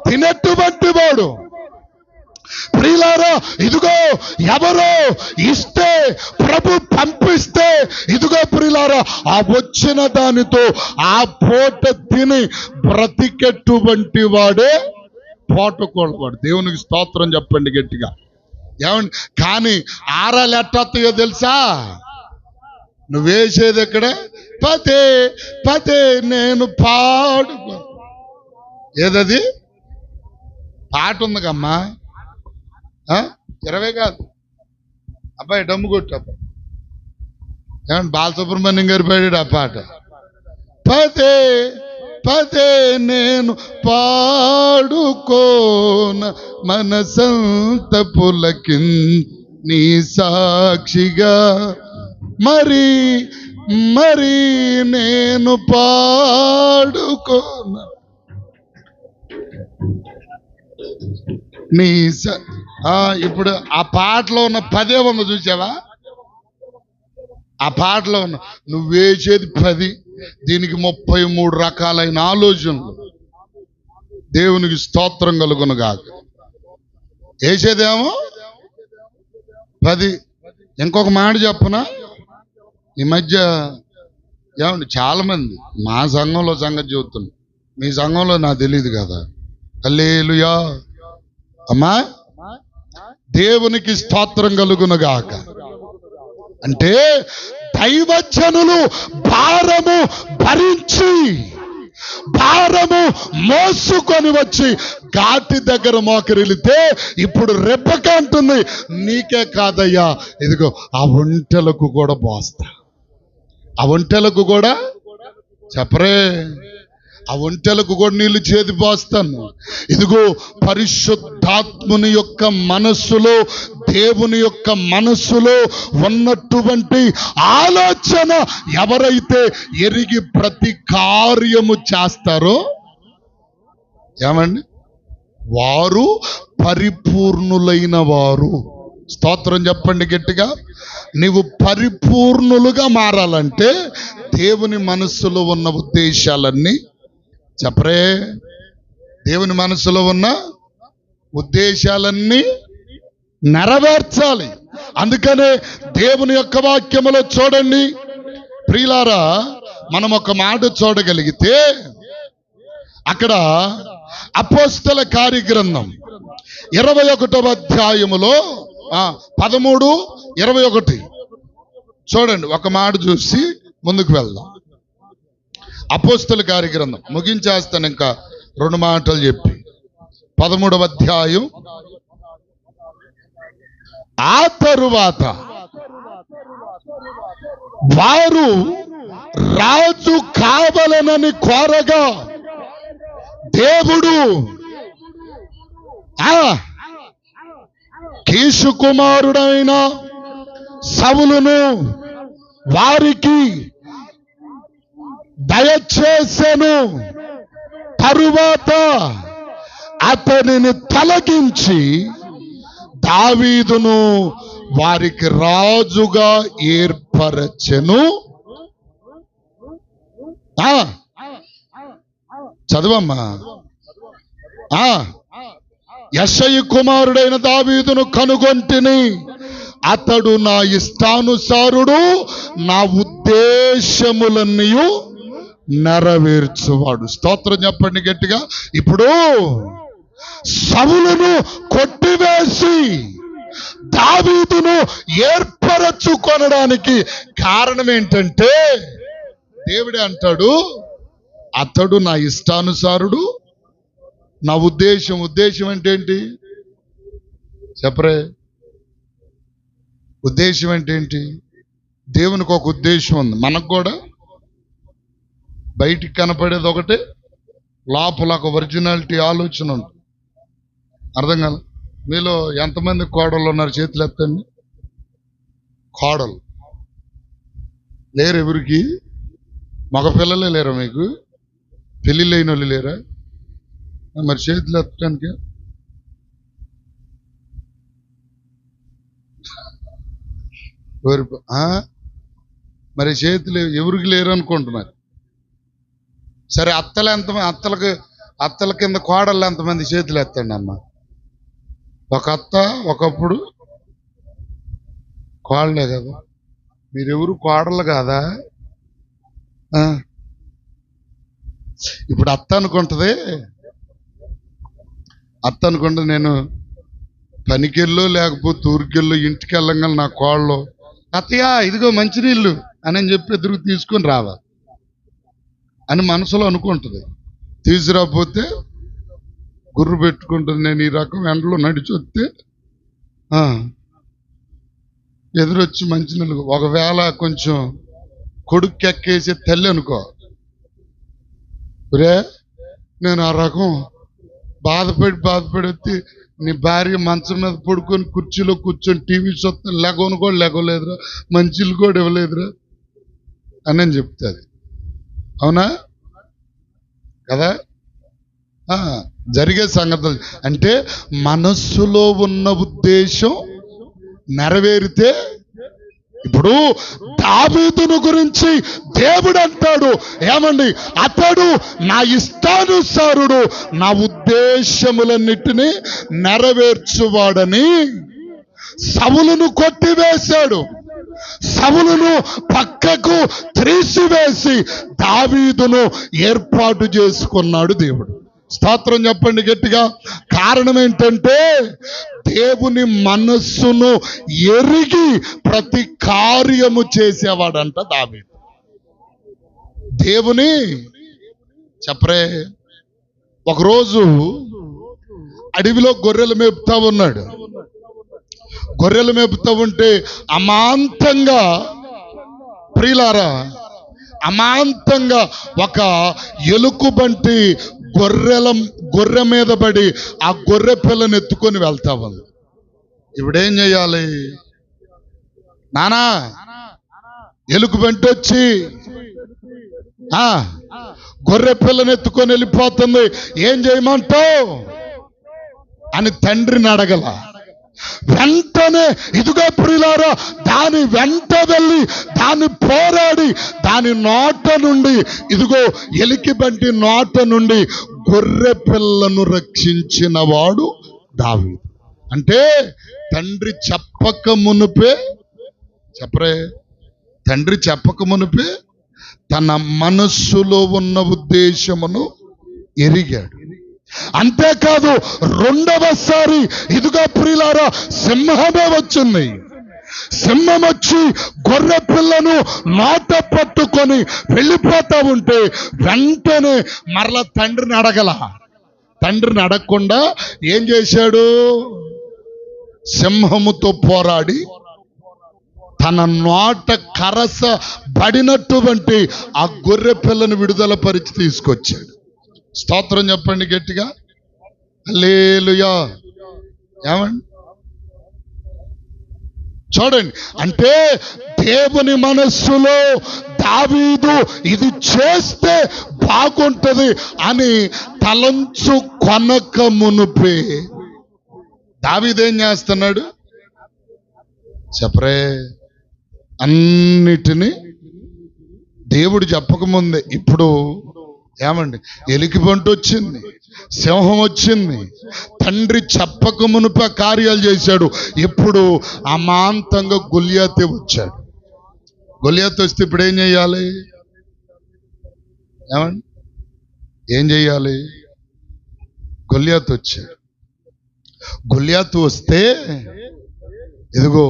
తినటువంటి వాడు. ప్రియులారా, ఇదిగో ఎవరో ఇస్తే, ప్రభు పంపిస్తే, ఇదిగో ప్రియులారా ఆ వచ్చిన దానితో ఆ పూట తిని బ్రతికెటువంటి వాడే పోటకోళ్ళవాడు. దేవునికి స్తోత్రం చెప్పండి గట్టిగా. ఏమండి? కానీ ఆరాలు ఎట్టొస్తాయో తెలుసా? నువ్వేసేది ఎక్కడ? పదే పదే నేను పాడుకో. ఏదది? పాట ఉందిగమ్మా, 20 కాదు అబ్బాయి, డమ్ము కొట్టు అబ్బాయి. ఏమంటే బాలసుబ్రహ్మణ్యం గారు పాడాడు ఆ పాట. పదే పదే నేను పాడుకోన మనసంత పులకిన్ నీ సాక్షిగా, మరి మరి నేను పాడుకోన నీ ఇప్పుడు ఆ పాటలో ఉన్న పదే ఉంది చూసావా? ఆ పాటలో ఉన్న నువ్వేసేది 10, దీనికి 33 రకాలైన ఆలోచనలు. దేవునికి స్తోత్రం కలుగును గాక. వేసేదేమో 10. ఇంకొక మాట చెప్పనా? ఈ మధ్య ఏమండి చాలా మంది మా సంఘంలో సంగతి చెబుతున్నారు, మీ సంఘంలో నాకు తెలియదు కదా. హల్లెలూయా. అమ్మా, దేవునికి స్తోత్రం కలుగును గాక. అంటే దైవజనులు భారము భరించి, భారము మోసుకొని వచ్చి ఘాటి దగ్గర మోకరిల్లితే ఇప్పుడు రెప్పక అంటుంది, నీకే కాదయ్యా ఇదిగో ఆ ఒంటెలకు కూడా పోస్తా. ఆ ఒంటెలకు కూడా చెప్పరే, ఆ ఒంటెలకు కూడా నీళ్లు చేతి పోస్తాను. ఇదిగో పరిశుద్ధాత్ముని యొక్క మనస్సులో, దేవుని యొక్క మనస్సులో ఉన్నటువంటి ఆలోచన ఎవరైతే ఎరిగి ప్రతి కార్యము చేస్తారో ఏమండి, వారు పరిపూర్ణులైన వారు. స్తోత్రం చెప్పండి గట్టిగా. నీవు పరిపూర్ణులుగా మారాలంటే దేవుని మనస్సులో ఉన్న ఉద్దేశాలన్నీ చెప్పరే, దేవుని మనసులో ఉన్న ఉద్దేశాలన్నీ నెరవేర్చాలి. అందుకనే దేవుని యొక్క వాక్యములో చూడండి ప్రియులారా, మనం ఒక మాట చూడగలిగితే అక్కడ అపోస్తల కార్యగ్రంథం 21వ అధ్యాయములో 13:21 చూడండి. ఒక మాట చూసి ముందుకు వెళ్దాం. అపోస్తల కార్యగ్రంథం ముగించేస్తాను, ఇంకా 2 మాటలు చెప్పి. 13వ అధ్యాయం. ఆ తరువాత వారు రాజు కావలనని కోరగా దేవుడు కీషు కుమారుడైన సౌలును వారికి దయచేసెను. తరువాత అతనిని తొలగించి దావీదును వారికి రాజుగా ఏర్పరచెను. చదవమ్మా. యెషయి కుమారుడైన దావీదును కనుగొంటిని, అతడు నా ఇష్టానుసారుడు, నా ఉద్దేశములన్నీ నెరవేర్చువాడు. స్తోత్రం చెప్పండి గట్టిగా. ఇప్పుడు సౌలును కొట్టివేసి దావీదును ఏర్పరచుకొనడానికి కారణం ఏంటంటే దేవుడే అంటాడు, అతడు నా ఇష్టానుసారుడు, నా ఉద్దేశం. ఉద్దేశం అంటే ఏంటి చెప్పరే? ఉద్దేశం అంటే ఏంటి? దేవునికి ఒక ఉద్దేశం ఉంది, మనకు కూడా. బయటికి కనపడేది ఒకటే, లోపల ఒక ఒరిజినాలిటీ ఆలోచన ఉంటుంది. అర్థం కాదు? మీలో ఎంతమంది కోడళ్ళు ఉన్నారు? చేతులు ఎత్తండి. కోడలు లేరు ఎవరికి? మగ పిల్లలే లేరా మీకు? పెళ్ళిళ్ళు అయిన వాళ్ళు లేరా? మరి చేతులు ఎత్తడానికి మరి చేతులు ఎవరికి లేరు అనుకుంటున్నారు? సరే, అత్తల కింద కోడళ్ళు ఎంతమంది? చేతులు ఎత్తండి అమ్మ. ఒక అత్త ఒకప్పుడు కోడలే కదా. మీరెవరు కోడలు కాదా? ఇప్పుడు అత్త అనుకుంటుంది నేను పనికెళ్ళో లేకపోతే ఊరికెళ్ళో ఇంటికి వెళ్ళంగా నా కోళ్ళు, అత్తయ్య ఇదిగో మంచినీళ్ళు అని చెప్పి ఎదురు తీసుకొని రావా అని మనసులో అనుకుంటుంది. తీసుకురాకపోతే గుర్రు పెట్టుకుంటుంది. నేను ఈ రకం ఎండలో నడిచి వస్తే ఎదురొచ్చి మంచినీళ్ళు, ఒకవేళ కొంచెం కొడుకు ఎక్కేసే తల్లి అనుకో, రే నేను ఆ రకం బాధపడి వచ్చి నీ భార్య మంచం మీద పడుకొని కుర్చీలో కూర్చొని టీవీ చూస్తే లెగవను కూడా లెగవలేదురా, మంచిలు కూడా ఇవ్వలేదురా అని చెప్తుంది. అవునా కదా? జరిగే సంగతులు అంటే మనస్సులో ఉన్న ఉద్దేశం నెరవేరితే. ఇప్పుడు దావీదును గురించి దేవుడు అంటాడు, ఏమండి, అతడు నా ఇష్టానుసారుడు, నా ఉద్దేశములన్నిటినీ నెరవేర్చువాడని. సౌలును కొట్టివేశాడు, సౌలును పక్కకు త్రీసివేసి దావీదును ఏర్పాటు చేసుకున్నాడు దేవుడు. స్తోత్రం చెప్పండి గట్టిగా. కారణం ఏంటంటే దేవుని మనస్సును ఎరిగి ప్రతి కార్యము చేసేవాడంట దావీదు. దేవుని చెప్పరే, ఒకరోజు అడవిలో గొర్రెలు మేపుతా ఉన్నాడు. గొర్రెలు మేపుతా ఉంటే అమాంతంగా, ప్రియులారా, అమాంతంగా ఒక ఎలుకబంటి గొర్రె మీద పడి ఆ గొర్రె పిల్లని ఎత్తుకొని వెళ్తా ఉంది. ఇప్పుడేం చెయ్యాలి? నానా, ఎలుకబంటి వచ్చి గొర్రె పిల్లని ఎత్తుకొని వెళ్ళిపోతుంది, ఏం చేయమంటావు అని తండ్రిని అడగల. వెంటనే ఇదిగో ప్రియులారా, దాని వెంట వెళ్ళి దాన్ని పోరాడి దాని నోట నుండి, ఇదిగో ఎలికిబంటి నోట నుండి గొర్రె పిల్లను రక్షించిన వాడు దావీదు. అంటే తండ్రి చెప్పక మునుపే, చెప్పరే, తండ్రి చెప్పక మునుపే తన మనస్సులో ఉన్న ఉద్దేశమును ఎరిగాడు. అంతేకాదు, రెండవసారి ఇదిగో ప్రియులారా, సింహమే వచ్చింది. సింహం వచ్చి గొర్రె పిల్లను నోట పట్టుకొని వెళ్ళిపోతా ఉంటే వెంటనే మరల తండ్రిని అడగల. తండ్రిని అడగకుండా ఏం చేశాడు? సింహముతో పోరాడి తన నోట కరస పడినటువంటి ఆ గొర్రె పిల్లను విడుదల పరిచి తీసుకొచ్చాడు. స్తోత్రం చెప్పండి గట్టిగా, హల్లెలూయా. ఏమండి చూడండి, అంటే దేవుని మనస్సులో దావీదు ఇది చేస్తే బాగుంటది అని తలంచు కొనక మునుపే దావీదు ఏం చేస్తున్నాడు? చెప్పరే, అన్నిటినీ దేవుడు చెప్పకముందే ఇప్పుడు ఏమండి, ఎలికిబంటి వచ్చింది, సింహం వచ్చింది, తండ్రి చెప్పక మునుప కార్యాలు చేశాడు. ఇప్పుడు అమాంతంగా గొల్యాతే వచ్చాడు. గొల్యాతు వస్తే ఇప్పుడు ఏం చెయ్యాలి? ఏమండి ఏం చెయ్యాలి? గొల్యాతు వచ్చాడు. గొల్యాతు వస్తే ఇదిగో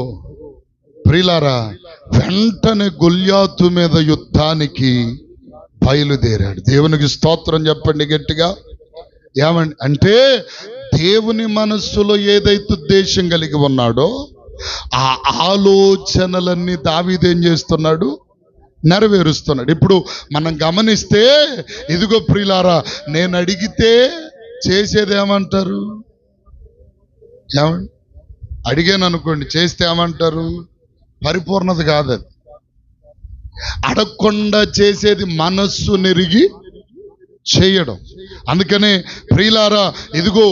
ప్రియులారా, వెంటనే గొల్యాతు మీద యుద్ధానికి బయలుదేరాడు. దేవునికి స్తోత్రం చెప్పండి గట్టిగా. ఏమండి అంటే దేవుని మనస్సులో ఏదైతే ఉద్దేశం కలిగి ఉన్నాడో ఆ ఆలోచనలన్నీ దావీదు ఏం చేస్తున్నాడు? నెరవేరుస్తున్నాడు. ఇప్పుడు మనం గమనిస్తే ఇదిగో ప్రియులారా, నేను అడిగితే చేసేదేమంటారు? ఏమండి? అడిగాను అనుకోండి, చేస్తే ఏమంటారు? పరిపూర్ణత కాదు అది. అడగకుండా చేసేది మనస్సు నెరిగి చేయడం. అందుకనే ప్రియులారా, ఇదిగో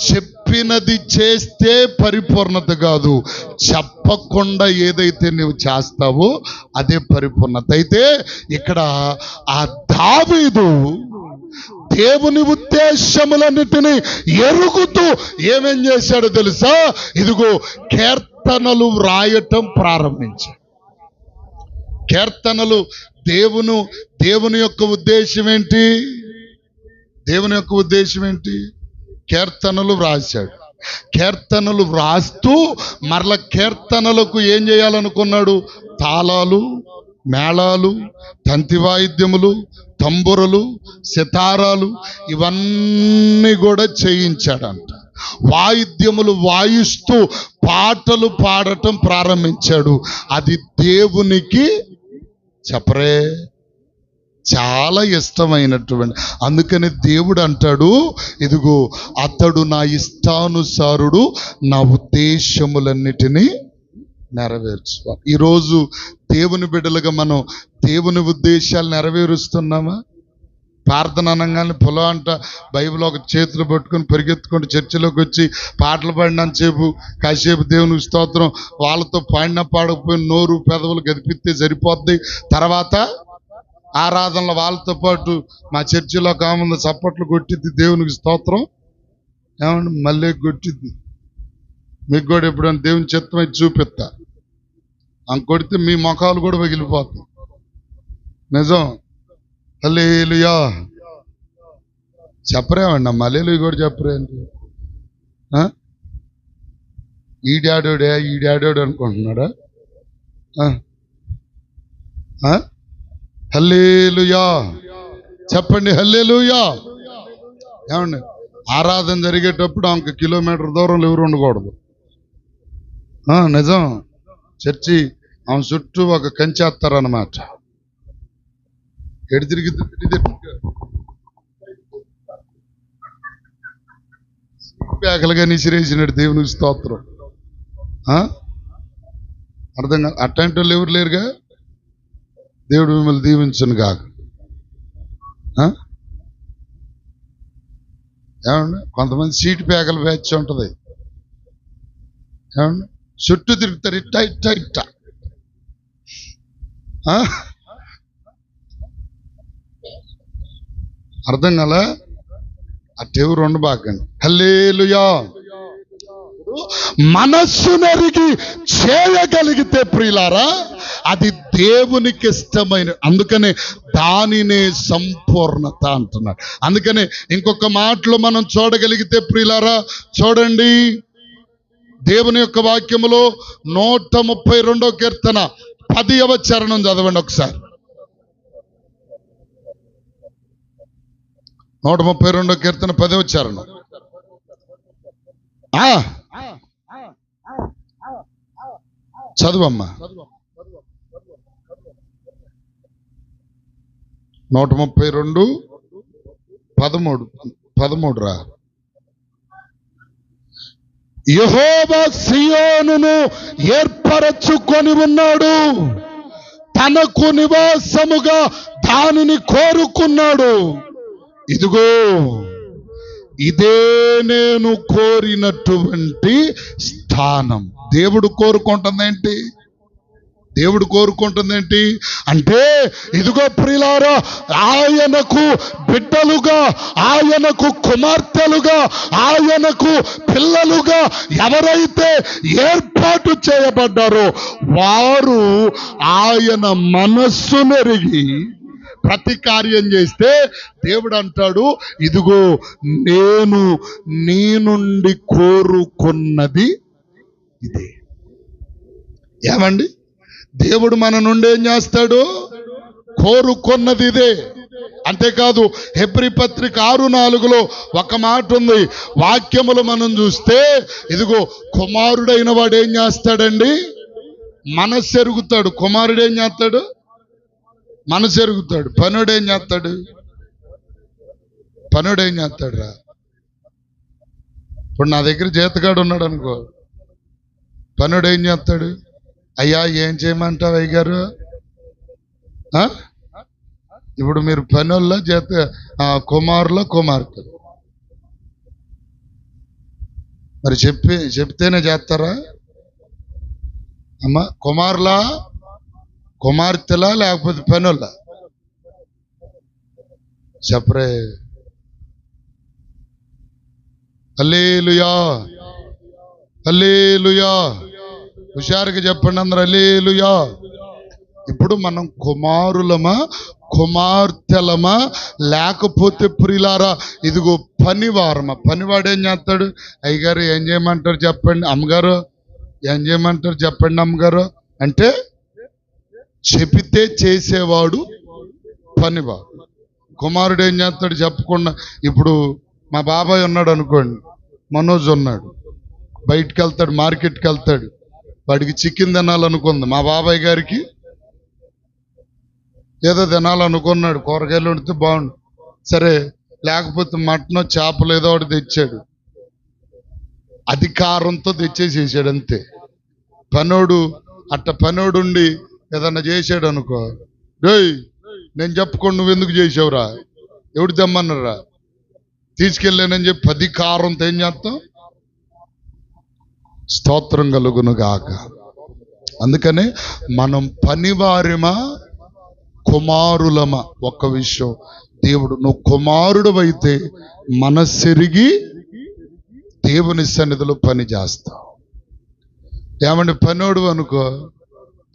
చెప్పినది చేస్తే పరిపూర్ణత కాదు, చెప్పకుండా ఏదైతే నువ్వు చేస్తావో అదే పరిపూర్ణత. అయితే ఇక్కడ ఆ దావీదు దేవుని ఉద్దేశములన్నిటినీ ఎరుగుతూ ఏమేం చేశాడో తెలుసా? ఇదిగో కీర్తనలు వ్రాయటం ప్రారంభించాడు. కీర్తనలు దేవుని యొక్క ఉద్దేశం ఏంటి? దేవుని యొక్క ఉద్దేశం ఏంటి? కీర్తనలు వ్రాశాడు. కీర్తనలు వ్రాస్తూ మరల కీర్తనలకు ఏం చేయాలనుకున్నాడు? తాళాలు, మేళాలు, తంతి వాయిద్యములు, తంబురలు, సితారాలు ఇవన్నీ కూడా చేయించాడంట. వాయిద్యములు వాయిస్తూ పాటలు పాడటం ప్రారంభించాడు. అది దేవునికి చెప్పరే చాలా ఇష్టమైనటువంటి. అందుకని దేవుడు అంటాడు, ఇదిగో అతడు నా ఇష్టానుసారుడు, నా ఉద్దేశములన్నిటినీ నెరవేర్చువాడు. ఈరోజు దేవుని బిడ్డలుగా మనం దేవుని ఉద్దేశాలు నెరవేరుస్తున్నామా? ప్రార్థన అనగానే పొలం అంట బైబిల్ ఒక చేతులు పట్టుకొని పరిగెత్తుకుంటూ చర్చిలోకి వచ్చి పాటలు పాడినంతసేపు కాసేపు దేవునికి స్తోత్రం, వాళ్ళతో పాడిన పాడకపోయిన నోరు పెదవులు గదిపిస్తే సరిపోద్ది. తర్వాత ఆరాధనలో వాళ్ళతో పాటు మా చర్చిలో కాముందు చప్పట్లు కొట్టిద్ది, దేవునికి స్తోత్రం. ఏమండి? మళ్ళీ కొట్టిద్ది. మీకు కూడా ఎప్పుడైనా దేవుని చిత్తమై చూపిస్తా, కొడితే మీ ముఖాలు కూడా పగిలిపోతాయి. నిజం. హల్లెలూయా చెప్పరేమండి? హల్లెలూయా కూడా చెప్పరేంటి? ఈడాడోడు అనుకుంటున్నాడా? హల్లెలూయా చెప్పండి. హల్లెలూయా. ఏమండి? ఆరాధన జరిగేటప్పుడు 1 కిలోమీటర్ దూరంలో ఎవరు ఉండకూడదు. నిజం. చర్చి ఆమె చుట్టూ ఒక కంచేస్తారన్నమాట. ఎడి తిరిగి పేకలుగా నిసిరేసినాడు దేవునికి స్తోత్రం. అర్థం కాదు. అట్లాంటి వాళ్ళు ఎవరు లేరుగా. దేవుడు మిమ్మల్ని దీవించును కాక. ఏమండి? కొంతమంది సీటు పేకలు వేచి ఉంటుంది. ఏమండి? చుట్టూ తిరుగుతారు ఇట్ట ఇట్ట ఇట్ట. అర్థం కాల. అట్టెవరు ఉండబాకండి. హల్లెలూయా. మనస్సు నెరిగి చేయగలిగితే ప్రియులారా అది దేవునికి ఇష్టమైన. అందుకనే దానినే సంపూర్ణత అంటున్నాడు. అందుకనే ఇంకొక మాటలో మనం చూడగలిగితే ప్రియులారా, చూడండి దేవుని యొక్క వాక్యములో 132వ కీర్తన 10వ చరణం చదవండి ఒకసారి. 132వ కీర్తన 10వ చరణం. చదువమ్మా. 132:13 రా. యెహోవా సియోనును ఏర్పరచుకొని ఉన్నాడు, తనకు నివాసముగా దానిని కోరుకున్నాడు. ఇదిగో ఇదే నేను కోరినటువంటి స్థానం. దేవుడు కోరుకుంటుందేంటి? దేవుడు కోరుకుంటుందేంటి అంటే, ఇదిగో ప్రియులారా, ఆయనకు బిడ్డలుగా, ఆయనకు కుమార్తెలుగా, ఆయనకు పిల్లలుగా ఎవరైతే ఏర్పాటు చేయబడ్డారో వారు ఆయన మనస్సు నెరిగి ప్రతి కార్యం చేస్తే దేవుడు అంటాడు, ఇదిగో నేను నీ నుండి కోరుకున్నది ఇదే. ఏమండి? దేవుడు మన నుండి ఏం చేస్తాడు? కోరుకున్నది ఇదే. అంతేకాదు హెబ్రీ పత్రిక 6:4 ఒక మాట ఉంది. వాక్యములు మనం చూస్తే ఇదిగో కుమారుడైన వాడు ఏం చేస్తాడండి? మనస్సు ఎరుగుతాడు. కుమారుడు ఏం చేస్తాడు? మనసు ఎరుగుతాడు. పనుడు ఏం చేస్తాడు? పనుడు ఏం చేస్తాడు రా? ఇప్పుడు నా దగ్గర జీతగాడు ఉన్నాడు అనుకో, పనుడు ఏం చేస్తాడు? అయ్యా ఏం చేయమంటావు అయ్యగారు? ఇప్పుడు మీరు పనుల్లో కుమారులో కుమార్తెలు మరి చెప్తేనే చేస్తారా? అమ్మా కుమారులా కుమార్తెలా లేకపోతే పనులా? చెప్పరే. హల్లెలూయా హల్లెలూయా. హుషారుగా చెప్పండి అందరూ హల్లెలూయా. ఇప్పుడు మనం కుమారులమా కుమార్తెలమా లేకపోతే ప్రియులారా ఇదిగో పనివారమా? పనివాడు ఏం చేస్తాడు? అయ్యగారు ఏం చేయమంటారు చెప్పండి, అమ్మగారు ఏం చేయమంటారు చెప్పండి అమ్మగారు అంటే చెబితే చేసేవాడు పనివాడు. కుమారుడు ఏం చేస్తాడు చెప్పకుండా? ఇప్పుడు మా బాబాయ్ ఉన్నాడు అనుకోండి, మనోజ్ ఉన్నాడు, బయటికి వెళ్తాడు, మార్కెట్కి వెళ్తాడు, వాడికి చికెన్ తినాలనుకుంది, మా బాబాయ్ గారికి ఏదో తినాలనుకున్నాడు, కూరగాయలు వండితే బాగుండు, సరే లేకపోతే మటన్ చేపలు ఏదో ఒకటి తెచ్చాడు, అధికారంతో తెచ్చేసేసాడు అంతే. పనోడు పనోడుండి ఏదన్నా చేశాడు అనుకో, రేయ్ నేను చెప్పుకోండి నువ్వెందుకు చేసావురా, ఎవడు తెమ్మన్నారా, తీసుకెళ్ళానని చెప్పి అధికారంతో ఏం చేస్తాం? స్తోత్రం కలుగును గాక. అందుకనే మనం పనివారిమా కుమారులమా? ఒక్క విషయం, దేవుడు నువ్వు కుమారుడు అయితే మనస్సెరిగి దేవుని సన్నిధిలో పని చేస్తావు. ఏమంటే పనోడు అనుకో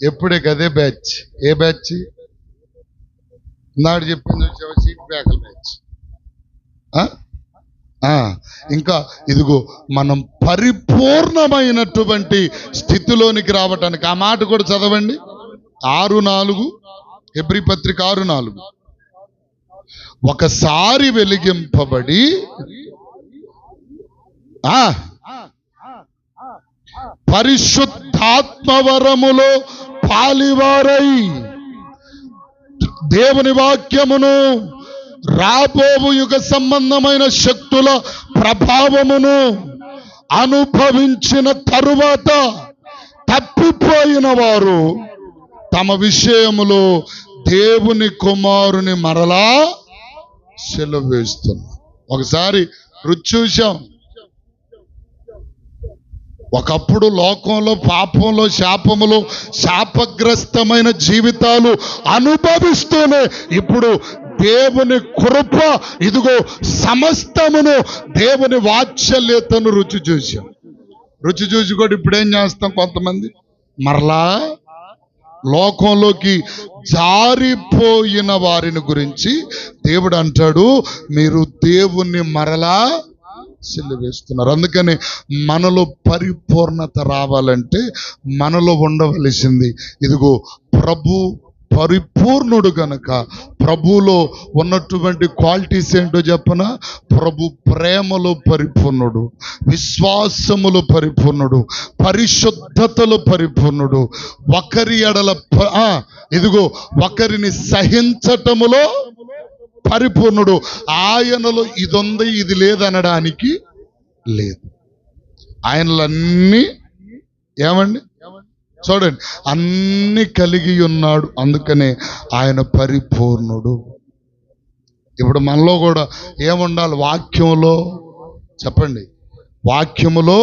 ఎప్పుడే కదే బ్యాచ్. ఏ బ్యాచ్? నాడు చెప్పింది సీట్ బ్యాకల్ బ్యాచ్. ఇంకా ఇదిగో మనం పరిపూర్ణమైనటువంటి స్థితిలోనికి రావటానికి ఆ మాట కూడా చదవండి. 6:4 హెబ్రీ పత్రిక 6:4. ఒకసారి వెలిగింపబడి పరిశుద్ధాత్మవరములో పాలివారై దేవుని వాక్యమును రాబోవు యుగ సంబంధమైన శక్తుల ప్రభావమును అనుభవించిన తరువాత తప్పిపోయిన వారు తమ విషయములో దేవుని కుమారుని మరలా సెలవు వేస్తున్నారు. ఒకసారి రుచి చూశాం. ఒకప్పుడు లోకంలో పాపంలో శాపములో శాపగ్రస్తమైన జీవితాలు అనుభవిస్తూనే ఇప్పుడు దేవుని కృప ఇదిగో సమస్తమును దేవుని వాత్సల్యతను రుచి చూసాం. రుచి చూసి కూడా ఇప్పుడు ఏం చేస్తాం? కొంతమంది మరలా లోకంలోకి జారిపోయిన వారిని గురించి దేవుడు అంటాడు, మీరు దేవుణ్ణి మరలా సిలువేస్తున్నారు. అందుకని మనలో పరిపూర్ణత రావాలంటే మనలో ఉండవలసింది ఇదిగో ప్రభు పరిపూర్ణుడు గనక ప్రభులో ఉన్నటువంటి క్వాలిటీస్ ఏంటో చెప్పనా? ప్రభు ప్రేమలో పరిపూర్ణుడు, విశ్వాసములో పరిపూర్ణుడు, పరిశుద్ధతలో పరిపూర్ణుడు, ఒకరి ఎడల ఇదిగో ఒకరిని సహించటములో పరిపూర్ణుడు. ఆయనలో ఇదొంది ఇది లేదనడానికి లేదు. ఆయనలో అన్ని ఏమండి చూడండి అన్ని కలిగి ఉన్నాడు. అందుకనే ఆయన పరిపూర్ణుడు. ఇప్పుడు మనలో కూడా ఏముండాలి? వాక్యములో చెప్పండి, వాక్యములో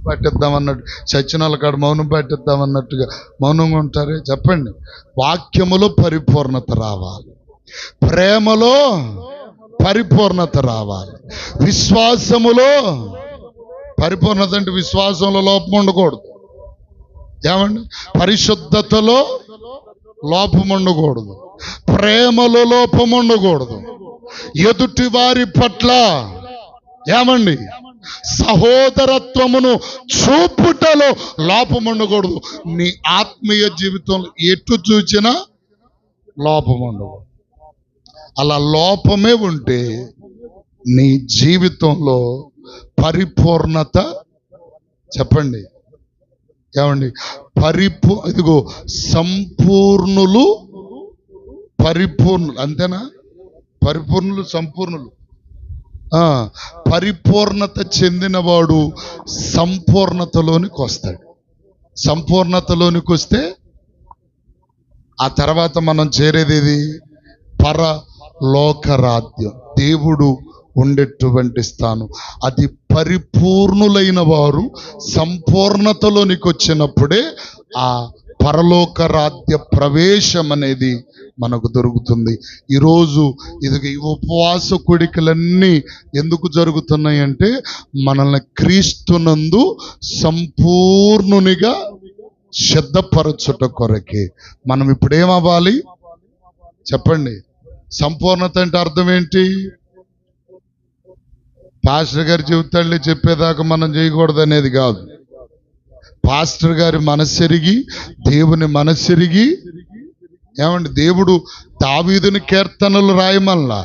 పట్టిద్దామన్నట్టు చచ్చినాల కాడ మౌనం పట్టిద్దామన్నట్టుగా మౌనంగా ఉంటారే. చెప్పండి, వాక్యములో పరిపూర్ణత రావాలి, ప్రేమలో పరిపూర్ణత రావాలి, విశ్వాసములో పరిపూర్ణత అంటే విశ్వాసంలో లోపం ఉండకూడదు. ఏమండి? పరిశుద్ధతలో లోపం ఉండకూడదు, ప్రేమలో లోపం ఉండకూడదు, ఎదుటి వారి పట్ల ఏమండి సహోదరత్వమును చూపుటలో లోపం ఉండకూడదు. నీ ఆత్మీయ జీవితంలో ఎటు చూచినా లోపం ఉండకూడదు. అలా లోపమే ఉంటే నీ జీవితంలో పరిపూర్ణత చెప్పండి ఏమండి ఇదిగో సంపూర్ణులు పరిపూర్ణులు అంతేనా? పరిపూర్ణులు, సంపూర్ణులు. పరిపూర్ణత చెందినవాడు సంపూర్ణతలోనికి వస్తాడు. సంపూర్ణతలోనికి వస్తే ఆ తర్వాత మనం చేరేది పరలోకరాజ్యం, దేవుడు ఉండేటువంటి స్థానం. అది పరిపూర్ణులైన వారు సంపూర్ణతలోనికి వచ్చినప్పుడే ఆ పరలోక రాజ్య ప్రవేశం అనేది మనకు దొరుకుతుంది. ఈరోజు ఇది ఈ ఉపవాస కోడికలన్నీ ఎందుకు జరుగుతున్నాయంటే మనల్ని క్రీస్తునందు సంపూర్ణునిగా సిద్ధపరచుట కొరకే. మనం ఇప్పుడేమవ్వాలి చెప్పండి? సంపూర్ణత అంటే అర్థం ఏంటి? పాస్టర్ గారు చెబుతాళ్ళే చెప్పేదాకా మనం చేయకూడదు అనేది కాదు. పాస్టర్ గారి మనస్సెరిగి, దేవుని మనస్సెరిగి, ఏమండి, దేవుడు దావీదుని కీర్తనలు రాయమల్లా,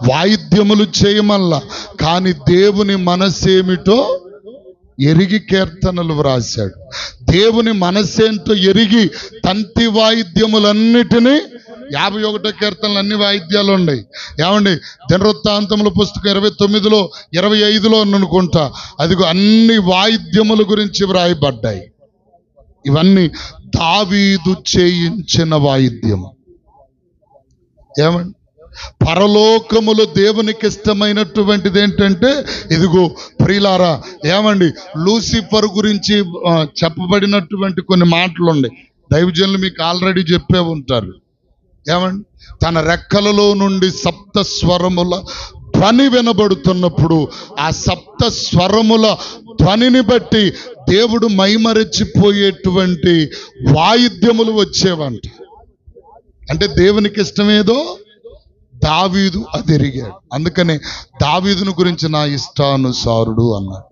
వాయిద్యములు చేయమల్లా, కానీ దేవుని మనస్సేమిటో ఎరిగి కీర్తనలు వ్రాశాడు. దేవుని మనస్సేంటో ఎరిగి తంతి వాయిద్యములన్నిటినీ 51వ కీర్తనలు అన్ని వాయిద్యాలు ఉన్నాయి. ఏమండి, దినవృత్తాంతముల పుస్తకం 29లో 25లో అనుకుంటా, అదిగో అన్ని వాయిద్యముల గురించి వ్రాయబడ్డాయి. ఇవన్నీ దావీదు చేయించిన వాయిద్యం. ఏమండి, పరలోకములో దేవునికి ఇష్టమైనటువంటిది ఏంటంటే ఇదిగో ప్రియులారా, ఏమండి, లూసిఫర్ గురించి చెప్పబడినటువంటి కొన్ని మాటలు ఉన్నాయి. దైవజనులు మీకు ఆల్రెడీ చెప్పే ఉంటారు. ఏమండి, తన రెక్కలలో నుండి సప్త స్వరముల ధ్వని వినబడుతున్నప్పుడు ఆ సప్త స్వరముల ధ్వనిని బట్టి దేవుడు మైమరచిపోయేటువంటి వాయిద్యములు వచ్చేవంట. అంటే దేవునికి ఇష్టమేదో దావీదు అది ఎరిగాడు. అందుకనే దావీదును గురించి నా ఇష్టానుసారుడు అన్నాడు.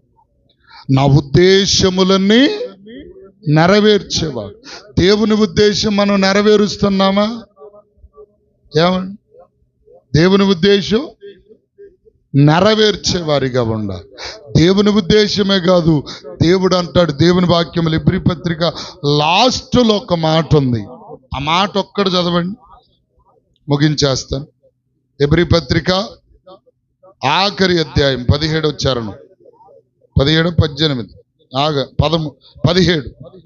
నా ఉద్దేశములన్నీ నెరవేర్చేవాడు. దేవుని ఉద్దేశం మనం నెరవేరుస్తున్నామా? ఏమండి, దేవుని ఉద్దేశం నెరవేర్చేవారిగా ఉండాలి. దేవుని ఉద్దేశమే కాదు, దేవుడు అంటాడు దేవుని వాక్యములు ఎబ్రీ పత్రిక లాస్ట్లో ఒక మాట ఉంది. ఆ మాట ఒక్కడు చదవండి, ముగించేస్తాను. ఎబ్రీ పత్రిక ఆఖరి అధ్యాయం 17వ చరణం, 17, 18, 17,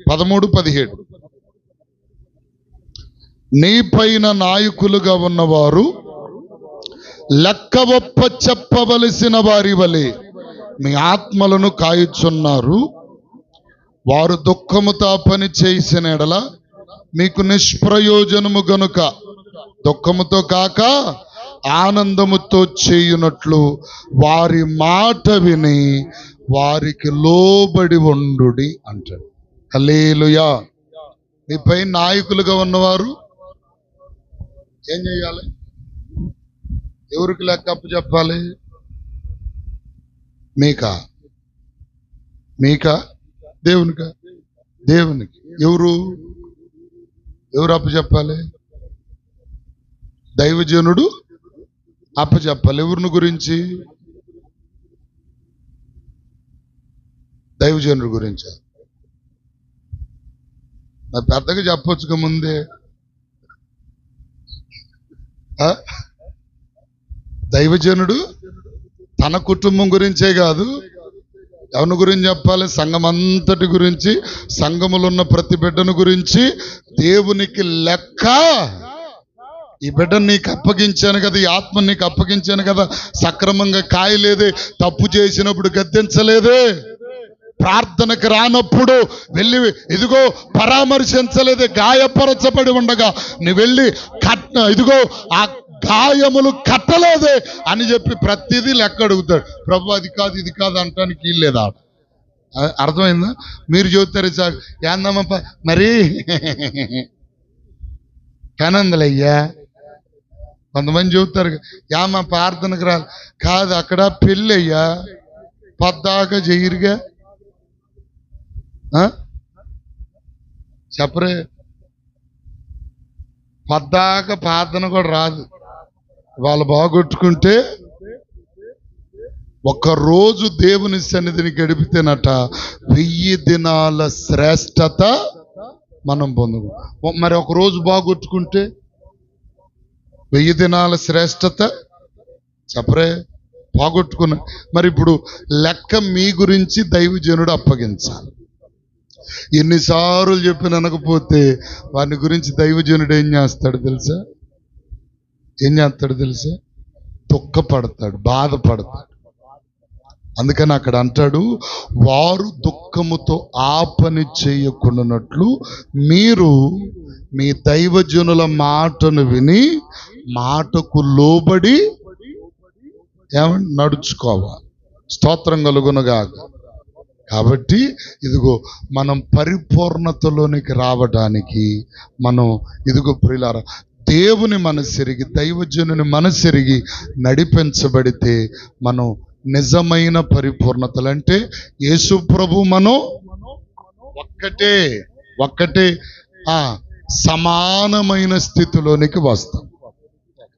13, 17. నీ పైన నాయకులుగా ఉన్నవారు లెక్కవొప్ప చెప్పవలసిన వారి వలె మీ ఆత్మలను కాయుచున్నారు. వారు దుఃఖముతో పని చేసిన ఎడల మీకు నిష్ప్రయోజనము గనుక దుఃఖముతో కాక ఆనందముతో చేయునట్లు వారి మాట విని వారికి లోబడి ఉండుడి అంటాడు. హల్లెలూయా. మీపై నాయకులుగా ఉన్నవారు ఏం చేయాలి? ఎవరికి లెక్క అప్పు చెప్పాలి? మీకా దేవునికా? దేవునికి. ఎవరు అప్పు చెప్పాలి? దైవజనుడు అప్పు చెప్పాలి. ఎవరిని గురించి? దైవజనుడు గురించి. పెద్దగా చెప్పొచ్చుగా ముందే. దైవజనుడు తన కుటుంబం గురించే కాదు, ఎవరి గురించి చెప్పాలి? సంఘం అంతటి గురించి, సంఘములో ఉన్న ప్రతి బిడ్డను గురించి దేవునికి లెక్క. ఈ బిడ్డను నీకు అప్పగించాను కదా, ఈ ఆత్మను నీకు అప్పగించాను కదా, సక్రమంగా కాయలేదే, తప్పు చేసినప్పుడు గద్దించలేదే, ప్రార్థనకు రానప్పుడు వెళ్ళి ఇదిగో పరామర్శించలేదే, గాయపరచబడి ఉండగా నువ్వు వెళ్ళి ఇదిగో ఆ గాయములు కట్టలేదే అని చెప్పి ప్రతిదీ లెక్క అడుగుతాడు. ప్రభు అది కాదు ఇది కాదు అంటానికి వీల్లేదా? అర్థమైందా? మీరు చెబుతారు సార్ ఏందమ్మా మరి కనందలయ్యా. కొంతమంది చెబుతారు యామా ప్రార్థనకు రా, కాదు అక్కడ పెళ్ళి అయ్యా, పద్దాకా చెయ్యరుగా. చెప్పరే, పద్దాక ప్రార్థన కూడా రాదు. వాళ్ళు బాగొట్టుకుంటే ఒక్కరోజు దేవుని సన్నిధిని గడిపితేనట 1000 దినాల శ్రేష్టత మనం పొందుకు. మరి ఒక రోజు బాగొట్టుకుంటే 1000 దినాల శ్రేష్టత చెప్పరే, పోగొట్టుకున్న. మరి ఇప్పుడు లెక్క మీ గురించి దైవజనుడు అప్పగించాలి. ఎన్నిసార్లు చెప్పి అనకపోతే వాని గురించి దైవజనుడు ఏం చేస్తాడు తెలుసా? దుఃఖపడతాడు, బాధపడతాడు. అందుకని అక్కడ అంటాడు, వారు దుఃఖముతో ఆ పని చేయకుండానట్లు మీరు మీ దైవజనుల మాటను విని మాటకు లోబడి ఏమంటే నడుచుకోవాలి. స్తోత్రం కలుగునుగాక. కాబట్టి ఇదిగో మనం పరిపూర్ణతలోనికి రావడానికి మనం ఇదిగో ప్రియులారా దేవుని మనసెరిగి దైవజనుని మనసెరిగి నడిపించబడితే మనం నిజమైన పరిపూర్ణతలు అంటే యేసు ప్రభు మనం ఒక్కటే సమానమైన స్థితిలోనికి వస్తాం.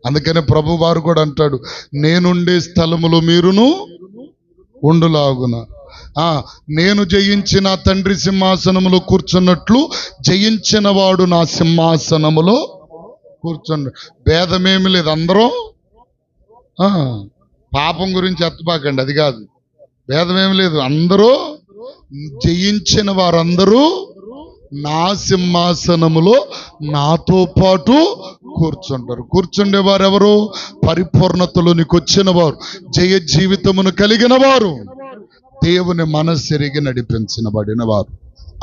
అందుకని ప్రభు వారు కూడా అంటాడు, నేనుండే స్థలములో మీరును ఉండులాగున నేను జయించిన తండ్రి సింహాసనములో కూర్చున్నట్లు జయించిన వాడు నా సింహాసనములో కూర్చున్న. భేదమేమి లేదు, అందరం పాపం గురించి ఎత్తబాకండి, అది కాదు. భేదమేమి లేదు, అందరూ జయించిన వారందరూ నా సింహాసనములో నాతో పాటు కూర్చుంటారు. కూర్చుండేవారు ఎవరు? పరిపూర్ణతలోనికి వచ్చిన వారు, జయ జీవితమును కలిగిన వారు, దేవుని మనస్సెరిగి నడిపించబడిన వారు.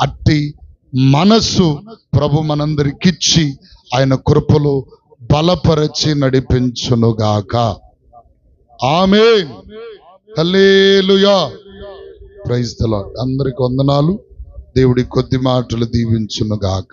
అట్టి మనస్సు ప్రభు మనందరికిచ్చి ఆయన కృపలో బలపరచి నడిపించునుగాక. ఆమేన్, హల్లెలూయా, ప్రైజ్ ది లార్డ్. అందరికి వందనాలు. దేవుడి కొద్ది మాటలు దీవించునుగాక.